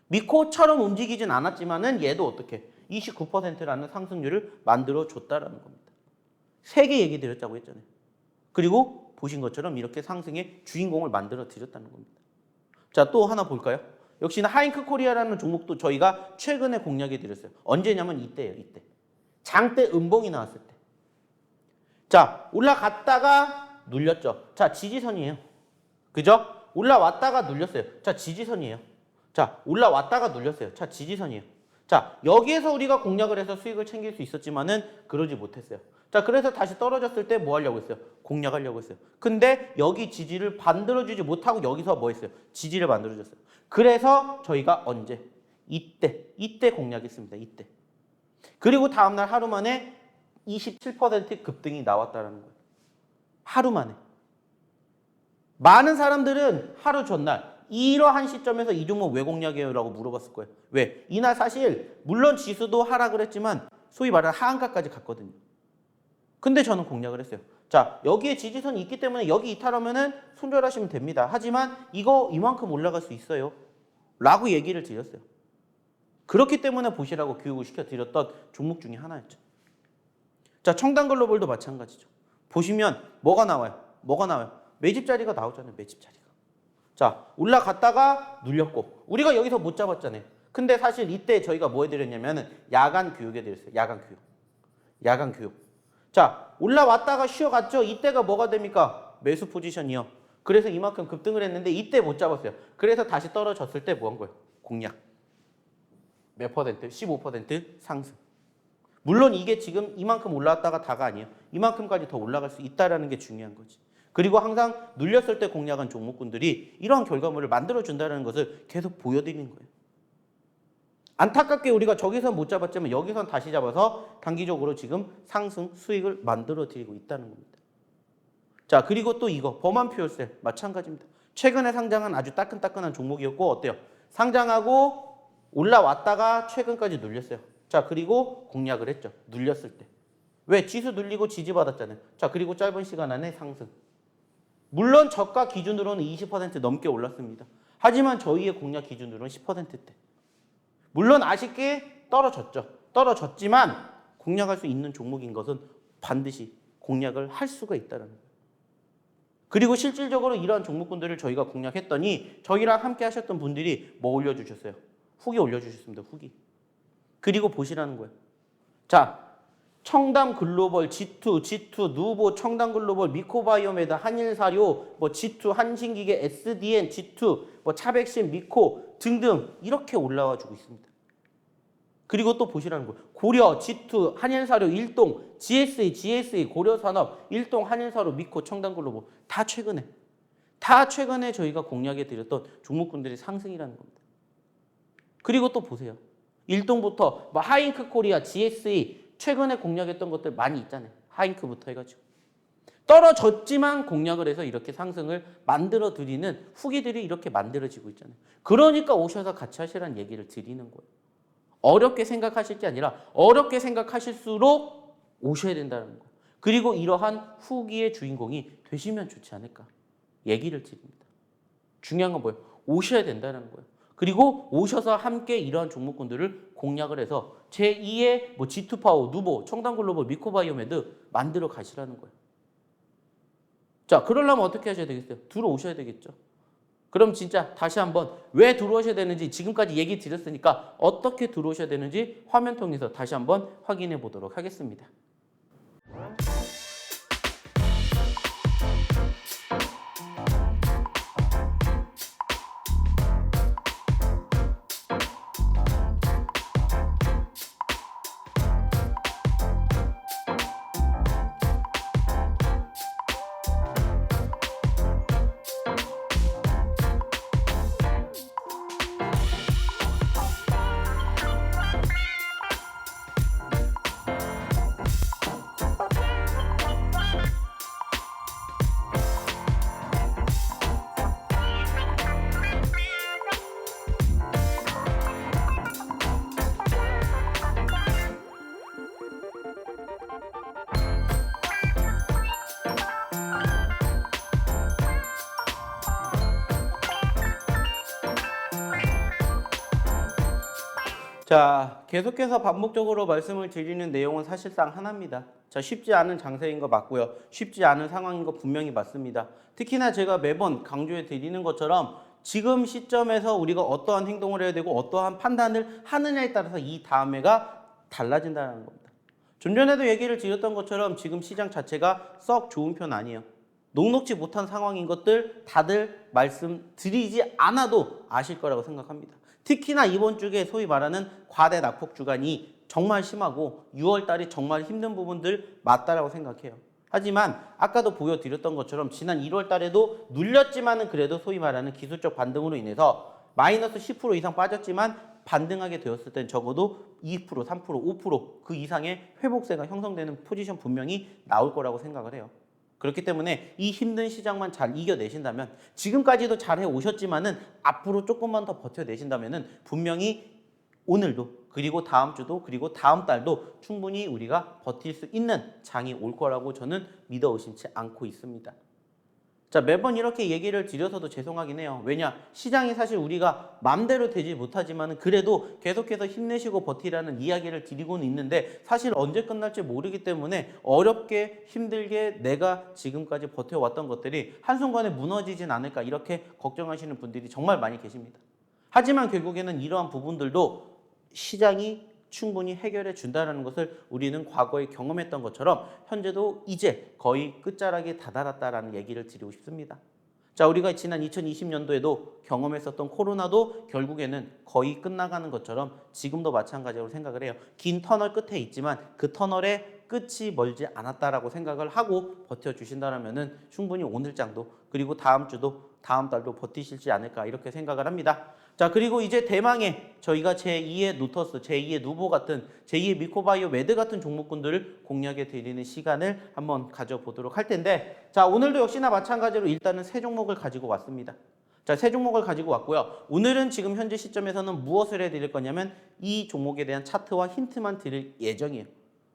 미코처럼 움직이진 않았지만은 얘도 어떻게 29%라는 상승률을 만들어 줬다라는 겁니다. 3개 얘기 드렸다고 했잖아요. 그리고 보신 것처럼 이렇게 상승의 주인공을 만들어 드렸다는 겁니다. 자, 또 하나 볼까요? 역시나 하잉크 코리아라는 종목도 저희가 최근에 공략해 드렸어요. 언제냐면 이때예요. 이때. 장대 음봉이 나왔을 때. 자, 올라갔다가 눌렸죠. 자, 지지선이에요. 그죠? 올라왔다가 눌렸어요. 자, 지지선이에요. 자, 올라왔다가 눌렸어요. 자, 지지선이에요. 자, 여기에서 우리가 공략을 해서 수익을 챙길 수 있었지만은 그러지 못했어요. 자, 그래서 다시 떨어졌을 때 뭐 하려고 했어요? 공략하려고 했어요. 근데 여기 지지를 만들어주지 못하고 여기서 뭐 했어요? 지지를 만들어줬어요. 그래서 저희가 언제? 이때 공략했습니다. 이때. 그리고 다음날 하루 만에 27% 급등이 나왔다는 거예요. 하루 만에. 많은 사람들은 하루 전날 이러한 시점에서 이 종목 왜 공략해요? 라고 물어봤을 거예요. 왜? 이날 사실 물론 지수도 하락을 했지만 소위 말하는 하한가까지 갔거든요. 근데 저는 공략을 했어요. 자, 여기에 지지선이 있기 때문에 여기 이탈하면은 손절하시면 됩니다. 하지만 이거 이만큼 올라갈 수 있어요. 라고 얘기를 드렸어요. 그렇기 때문에 보시라고 교육을 시켜드렸던 종목 중에 하나였죠. 자, 청담글로벌도 마찬가지죠. 보시면 뭐가 나와요? 뭐가 나와요? 매집 자리가 나오잖아요. 매집 자리가. 자, 올라갔다가 눌렸고 우리가 여기서 못 잡았잖아요. 근데 사실 이때 저희가 뭐 해드렸냐면은 야간 교육 해드렸어요. 야간 교육. 야간 교육. 자, 올라왔다가 쉬어갔죠. 이때가 뭐가 됩니까? 매수 포지션이요. 그래서 이만큼 급등을 했는데 이때 못 잡았어요. 그래서 다시 떨어졌을 때 뭐 한 거예요? 공략. 몇 퍼센트? 15% 상승. 물론 이게 지금 이만큼 올라왔다가 다가 아니에요. 이만큼까지 더 올라갈 수 있다는 게 중요한 거지. 그리고 항상 눌렸을 때 공략한 종목군들이 이러한 결과물을 만들어준다는 것을 계속 보여드리는 거예요. 안타깝게 우리가 저기선 못 잡았지만 여기선 다시 잡아서 단기적으로 지금 상승 수익을 만들어드리고 있다는 겁니다. 자, 그리고 또 이거 범한 퓨얼셀 마찬가지입니다. 최근에 상장한 아주 따끈따끈한 종목이었고 어때요? 상장하고 올라왔다가 최근까지 눌렸어요. 자, 그리고 공략을 했죠. 눌렸을 때. 왜? 지수 눌리고 지지받았잖아요. 자, 그리고 짧은 시간 안에 상승. 물론 저가 기준으로는 20% 넘게 올랐습니다. 하지만 저희의 공략 기준으로는 10%대. 물론 아쉽게 떨어졌죠. 떨어졌지만 공략할 수 있는 종목인 것은 반드시 공략을 할 수가 있다는 거예요. 그리고 실질적으로 이러한 종목군들을 저희가 공략했더니 저희랑 함께 하셨던 분들이 뭐 올려주셨어요? 후기 올려주셨습니다. 후기. 그리고 보시라는 거예요. 자, 청담글로벌, G2, 누보, 청담글로벌, 미코바이오메드, 한일사료, 뭐 G2, 한신기계, SDN, G2, 뭐 차백신, 미코 등등 이렇게 올라와 주고 있습니다. 그리고 또 보시라는 거예요. 고려, G2, 한일사료, 일동, GSA, 고려산업, 일동, 한일사료, 미코, 청담글로벌 다 최근에 저희가 공략해 드렸던 종목군들의 상승이라는 겁니다. 그리고 또 보세요. 일동부터 뭐 하잉크 코리아, GSA 최근에 공략했던 것들 많이 있잖아요. 하잉크부터 해가지고. 떨어졌지만 공략을 해서 이렇게 상승을 만들어 드리는 후기들이 이렇게 만들어지고 있잖아요. 그러니까 오셔서 같이 하시라는 얘기를 드리는 거예요. 어렵게 생각하실 게 아니라 어렵게 생각하실수록 오셔야 된다는 거예요. 그리고 이러한 후기의 주인공이 되시면 좋지 않을까 얘기를 드립니다. 중요한 건 뭐예요? 오셔야 된다는 거예요. 그리고 오셔서 함께 이러한 종목군들을 공략을 해서 제2의 뭐 G2파워, 누보, 청담글로벌, 미코바이오메드 만들어 가시라는 거예요. 자, 그러려면 어떻게 하셔야 되겠어요? 들어오셔야 되겠죠. 그럼 진짜 다시 한번 왜 들어오셔야 되는지 지금까지 얘기 드렸으니까 어떻게 들어오셔야 되는지 화면 통해서 다시 한번 확인해 보도록 하겠습니다. 자, 계속해서 반복적으로 말씀을 드리는 내용은 사실상 하나입니다. 자, 쉽지 않은 장세인 거 맞고요. 쉽지 않은 상황인 거 분명히 맞습니다. 특히나 제가 매번 강조해 드리는 것처럼 지금 시점에서 우리가 어떠한 행동을 해야 되고 어떠한 판단을 하느냐에 따라서 이 다음 해가 달라진다는 겁니다. 좀 전에도 얘기를 드렸던 것처럼 지금 시장 자체가 썩 좋은 편 아니에요. 녹록지 못한 상황인 것들 다들 말씀드리지 않아도 아실 거라고 생각합니다. 특히나 이번 주에 소위 말하는 과대 낙폭 주간이 정말 심하고 6월 달이 정말 힘든 부분들 맞다라고 생각해요. 하지만 아까도 보여드렸던 것처럼 지난 1월 달에도 눌렸지만은 그래도 소위 말하는 기술적 반등으로 인해서 마이너스 10% 이상 빠졌지만 반등하게 되었을 땐 적어도 2%, 3%, 5%그 이상의 회복세가 형성되는 포지션 분명히 나올 거라고 생각을 해요. 그렇기 때문에 이 힘든 시장만 잘 이겨내신다면 지금까지도 잘 해오셨지만은 앞으로 조금만 더 버텨내신다면은 분명히 오늘도 그리고 다음 주도 그리고 다음 달도 충분히 우리가 버틸 수 있는 장이 올 거라고 저는 믿어 의심치 않고 있습니다. 자, 매번 이렇게 얘기를 드려서도 죄송하긴 해요. 왜냐? 시장이 사실 우리가 맘대로 되지 못하지만 그래도 계속해서 힘내시고 버티라는 이야기를 드리고는 있는데 사실 언제 끝날지 모르기 때문에 어렵게 힘들게 내가 지금까지 버텨왔던 것들이 한순간에 무너지진 않을까 이렇게 걱정하시는 분들이 정말 많이 계십니다. 하지만 결국에는 이러한 부분들도 시장이 충분히 해결해 준다는 것을 우리는 과거에 경험했던 것처럼 현재도 이제 거의 끝자락에 다다랐다라는 얘기를 드리고 싶습니다. 자, 우리가 지난 2020년도에도 경험했었던 코로나도 결국에는 거의 끝나가는 것처럼 지금도 마찬가지로 생각을 해요. 긴 터널 끝에 있지만 그 터널의 끝이 멀지 않았다라고 생각을 하고 버텨주신다면은 충분히 오늘장도 그리고 다음 주도 다음 달도 버티실지 않을까 이렇게 생각을 합니다. 자, 그리고 이제 대망의 저희가 제2의 노터스, 제2의 누보 같은 제2의 미코바이오 매드 같은 종목군들을 공략해 드리는 시간을 한번 가져보도록 할 텐데 자, 오늘도 역시나 마찬가지로 일단은 세 종목을 가지고 왔습니다. 자, 세 종목을 가지고 왔고요. 오늘은 지금 현재 시점에서는 무엇을 해드릴 거냐면 이 종목에 대한 차트와 힌트만 드릴 예정이에요.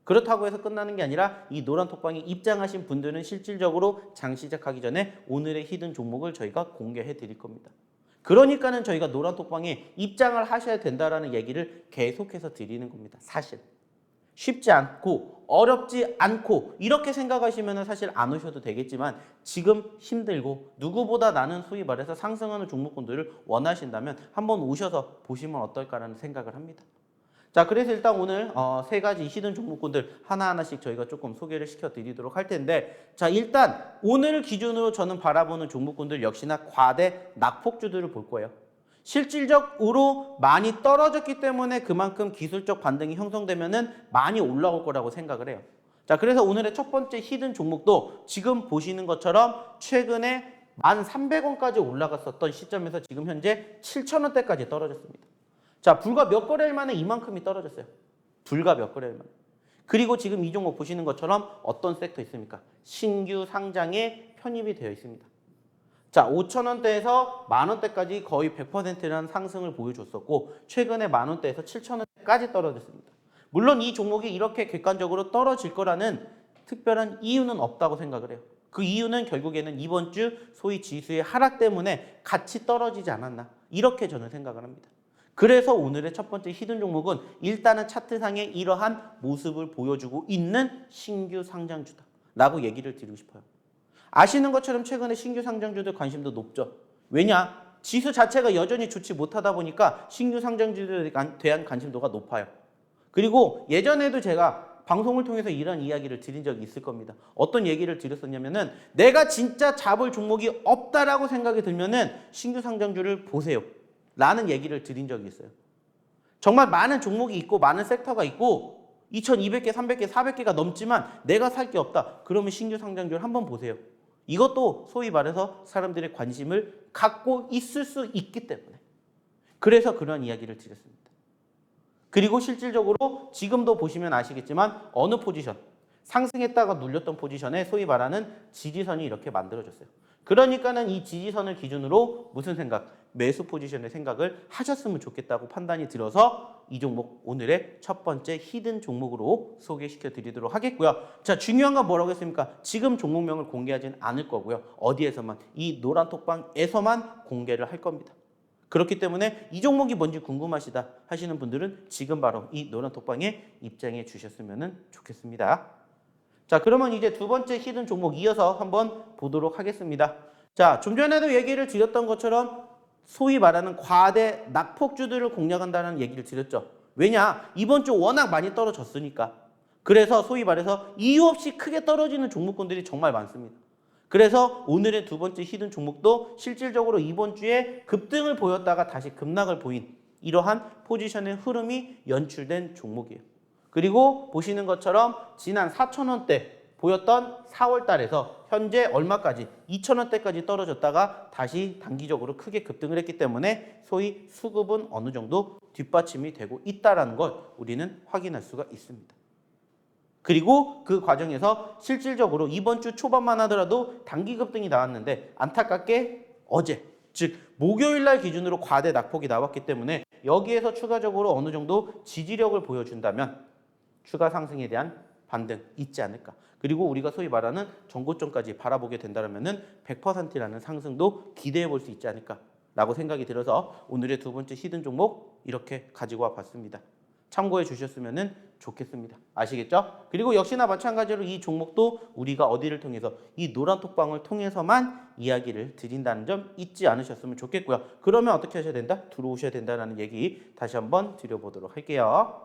그렇다고 해서 끝나는 게 아니라 이 노란 톡방에 입장하신 분들은 실질적으로 장 시작하기 전에 오늘의 히든 종목을 저희가 공개해 드릴 겁니다. 그러니까는 저희가 노란 톡방에 입장을 하셔야 된다라는 얘기를 계속해서 드리는 겁니다. 사실 쉽지 않고 어렵지 않고 이렇게 생각하시면 사실 안 오셔도 되겠지만 지금 힘들고 누구보다 나는 소위 말해서 상승하는 종목군들을 원하신다면 한번 오셔서 보시면 어떨까라는 생각을 합니다. 자, 그래서 일단 오늘 세 가지 히든 종목군들 하나하나씩 저희가 조금 소개를 시켜드리도록 할 텐데 자, 일단 오늘 기준으로 저는 바라보는 종목군들 역시나 과대 낙폭주들을 볼 거예요. 실질적으로 많이 떨어졌기 때문에 그만큼 기술적 반등이 형성되면은 많이 올라올 거라고 생각을 해요. 자, 그래서 오늘의 첫 번째 히든 종목도 지금 보시는 것처럼 최근에 1,300원까지 올라갔었던 시점에서 지금 현재 7,000원대까지 떨어졌습니다. 자, 불과 몇 거래일 만에 이만큼이 떨어졌어요. 불과 몇 거래일 만에. 그리고 지금 이 종목 보시는 것처럼 어떤 섹터 있습니까? 신규 상장에 편입이 되어 있습니다. 자, 5,000원대에서 만원대까지 거의 100%라는 상승을 보여줬었고 최근에 만원대에서 7,000원대까지 떨어졌습니다. 물론 이 종목이 이렇게 객관적으로 떨어질 거라는 특별한 이유는 없다고 생각을 해요. 그 이유는 결국에는 이번 주 소위 지수의 하락 때문에 같이 떨어지지 않았나 이렇게 저는 생각을 합니다. 그래서 오늘의 첫 번째 히든 종목은 일단은 차트상에 이러한 모습을 보여주고 있는 신규 상장주다 라고 얘기를 드리고 싶어요. 아시는 것처럼 최근에 신규 상장주들 관심도 높죠. 왜냐? 지수 자체가 여전히 좋지 못하다 보니까 신규 상장주들에 대한 관심도가 높아요. 그리고 예전에도 제가 방송을 통해서 이런 이야기를 드린 적이 있을 겁니다. 어떤 얘기를 드렸었냐면은 내가 진짜 잡을 종목이 없다라고 생각이 들면은 신규 상장주를 보세요. 라는 얘기를 드린 적이 있어요. 정말 많은 종목이 있고 많은 섹터가 있고 2,200개, 300개, 400개가 넘지만 내가 살 게 없다. 그러면 신규 상장주를 한번 보세요. 이것도 소위 말해서 사람들의 관심을 갖고 있을 수 있기 때문에 그래서 그런 이야기를 드렸습니다. 그리고 실질적으로 지금도 보시면 아시겠지만 어느 포지션, 상승했다가 눌렸던 포지션에 소위 말하는 지지선이 이렇게 만들어졌어요. 그러니까는 이 지지선을 기준으로 무슨 생각? 매수 포지션의 생각을 하셨으면 좋겠다고 판단이 들어서 이 종목 오늘의 첫 번째 히든 종목으로 소개시켜 드리도록 하겠고요. 자, 중요한 건 뭐라고 했습니까? 지금 종목명을 공개하지는 않을 거고요. 어디에서만? 이 노란 톡방에서만 공개를 할 겁니다. 그렇기 때문에 이 종목이 뭔지 궁금하시다 하시는 분들은 지금 바로 이 노란 톡방에 입장해 주셨으면 좋겠습니다. 자, 그러면 이제 두 번째 히든 종목 이어서 한번 보도록 하겠습니다. 자, 좀 전에도 얘기를 드렸던 것처럼 소위 말하는 과대 낙폭주들을 공략한다는 얘기를 드렸죠. 왜냐? 이번 주 워낙 많이 떨어졌으니까. 그래서 소위 말해서 이유 없이 크게 떨어지는 종목군들이 정말 많습니다. 그래서 오늘의 두 번째 히든 종목도 실질적으로 이번 주에 급등을 보였다가 다시 급락을 보인 이러한 포지션의 흐름이 연출된 종목이에요. 그리고 보시는 것처럼 지난 4,000원대 보였던 4월 달에서 현재 얼마까지? 2,000원대까지 떨어졌다가 다시 단기적으로 크게 급등을 했기 때문에 소위 수급은 어느 정도 뒷받침이 되고 있다는 걸 우리는 확인할 수가 있습니다. 그리고 그 과정에서 실질적으로 이번 주 초반만 하더라도 단기 급등이 나왔는데 안타깝게 어제, 즉 목요일 날 기준으로 과대 낙폭이 나왔기 때문에 여기에서 추가적으로 어느 정도 지지력을 보여준다면 추가 상승에 대한 반등 있지 않을까. 그리고 우리가 소위 말하는 전고점까지 바라보게 된다면은 100%라는 상승도 기대해 볼 수 있지 않을까라고 생각이 들어서 오늘의 두 번째 히든 종목 이렇게 가지고 와 봤습니다. 참고해 주셨으면 좋겠습니다. 아시겠죠? 그리고 역시나 마찬가지로 이 종목도 우리가 어디를 통해서 이 노란 톡방을 통해서만 이야기를 드린다는 점 잊지 않으셨으면 좋겠고요. 그러면 어떻게 하셔야 된다? 들어오셔야 된다는 얘기 다시 한번 드려보도록 할게요.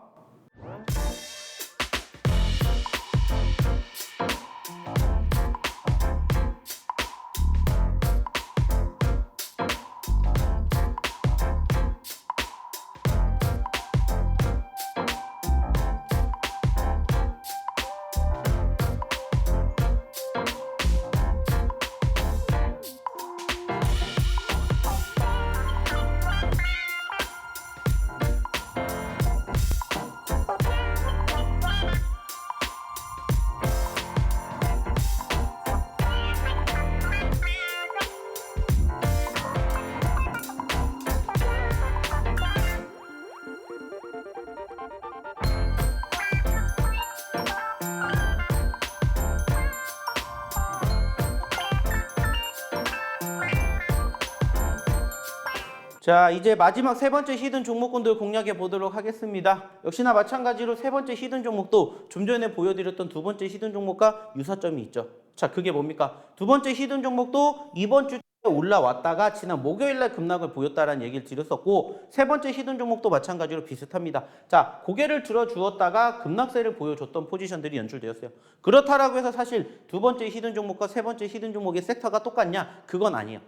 자, 이제 마지막 세 번째 히든 종목군들 공략해 보도록 하겠습니다. 역시나 마찬가지로 세 번째 히든 종목도 좀 전에 보여드렸던 두 번째 히든 종목과 유사점이 있죠. 자, 그게 뭡니까? 두 번째 히든 종목도 이번 주 올라왔다가 지난 목요일날 급락을 보였다라는 얘기를 드렸었고, 세 번째 히든 종목도 마찬가지로 비슷합니다. 자, 고개를 들어주었다가 급락세를 보여줬던 포지션들이 연출되었어요. 그렇다라고 해서 사실 두 번째 히든 종목과 세 번째 히든 종목의 섹터가 똑같냐? 그건 아니에요.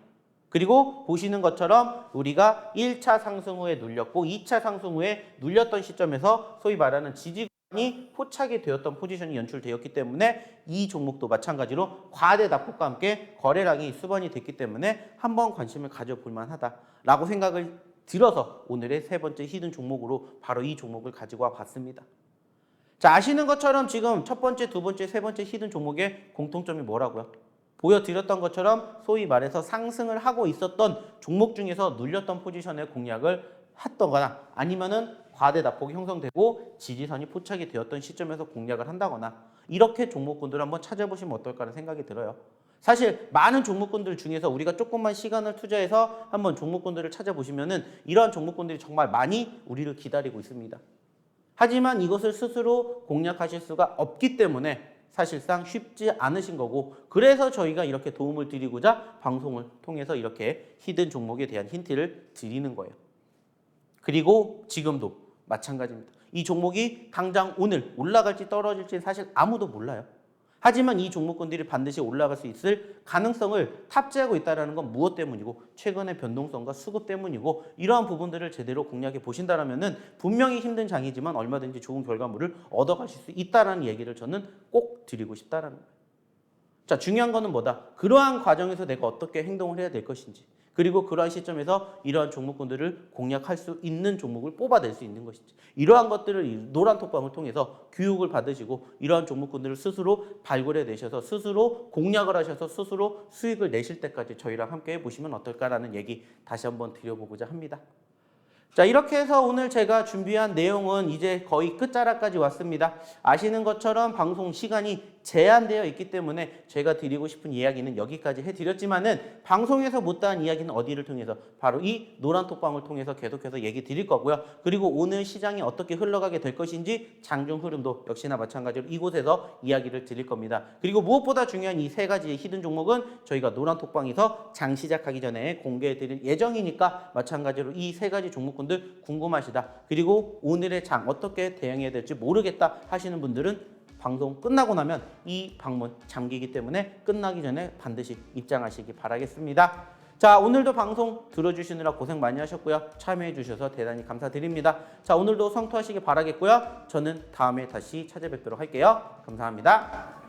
그리고 보시는 것처럼 우리가 1차 상승 후에 눌렸고 2차 상승 후에 눌렸던 시점에서 소위 말하는 지지권이 포착이 되었던 포지션이 연출되었기 때문에 이 종목도 마찬가지로 과대 낙폭과 함께 거래량이 수반이 됐기 때문에 한번 관심을 가져볼 만하다라고 생각을 들어서 오늘의 세 번째 히든 종목으로 바로 이 종목을 가지고 와 봤습니다. 자, 아시는 것처럼 지금 첫 번째, 두 번째, 세 번째 히든 종목의 공통점이 뭐라고요? 보여드렸던 것처럼 소위 말해서 상승을 하고 있었던 종목 중에서 눌렸던 포지션의 공략을 했던거나 아니면은 과대 낙폭이 형성되고 지지선이 포착이 되었던 시점에서 공략을 한다거나 이렇게 종목군들을 한번 찾아보시면 어떨까라는 생각이 들어요. 사실 많은 종목군들 중에서 우리가 조금만 시간을 투자해서 한번 종목군들을 찾아보시면은 이러한 종목군들이 정말 많이 우리를 기다리고 있습니다. 하지만 이것을 스스로 공략하실 수가 없기 때문에 사실상 쉽지 않으신 거고, 그래서 저희가 이렇게 도움을 드리고자 방송을 통해서 이렇게 히든 종목에 대한 힌트를 드리는 거예요. 그리고 지금도 마찬가지입니다. 이 종목이 당장 오늘 올라갈지 떨어질지 사실 아무도 몰라요. 하지만 이 종목군들이 반드시 올라갈 수 있을 가능성을 탑재하고 있다는 건 무엇 때문이고, 최근의 변동성과 수급 때문이고, 이러한 부분들을 제대로 공략해 보신다면 분명히 힘든 장이지만 얼마든지 좋은 결과물을 얻어가실 수 있다는 얘기를 저는 꼭 드리고 싶다는 거예요. 자, 중요한 거는 뭐다? 그러한 과정에서 내가 어떻게 행동을 해야 될 것인지, 그리고 그러한 시점에서 이러한 종목군들을 공략할 수 있는 종목을 뽑아낼 수 있는 것인지, 이러한 것들을 노란 톡방을 통해서 교육을 받으시고 이러한 종목군들을 스스로 발굴해내셔서 스스로 공략을 하셔서 스스로 수익을 내실 때까지 저희랑 함께 해보시면 어떨까라는 얘기 다시 한번 드려보고자 합니다. 자, 이렇게 해서 오늘 제가 준비한 내용은 이제 거의 끝자락까지 왔습니다. 아시는 것처럼 방송 시간이 제한되어 있기 때문에 제가 드리고 싶은 이야기는 여기까지 해드렸지만은 방송에서 못다한 이야기는 어디를 통해서 바로 이 노란 톡방을 통해서 계속해서 얘기 드릴 거고요. 그리고 오늘 시장이 어떻게 흘러가게 될 것인지 장중 흐름도 역시나 마찬가지로 이곳에서 이야기를 드릴 겁니다. 그리고 무엇보다 중요한 이 세 가지의 히든 종목은 저희가 노란 톡방에서 장 시작하기 전에 공개해 드릴 예정이니까 마찬가지로 이 세 가지 종목군들 궁금하시다, 그리고 오늘의 장 어떻게 대응해야 될지 모르겠다 하시는 분들은 방송 끝나고 나면 이 방문 잠기기 때문에 끝나기 전에 반드시 입장하시기 바라겠습니다. 자, 오늘도 방송 들어주시느라 고생 많이 하셨고요. 참여해 주셔서 대단히 감사드립니다. 자, 오늘도 성투하시기 바라겠고요. 저는 다음에 다시 찾아뵙도록 할게요. 감사합니다.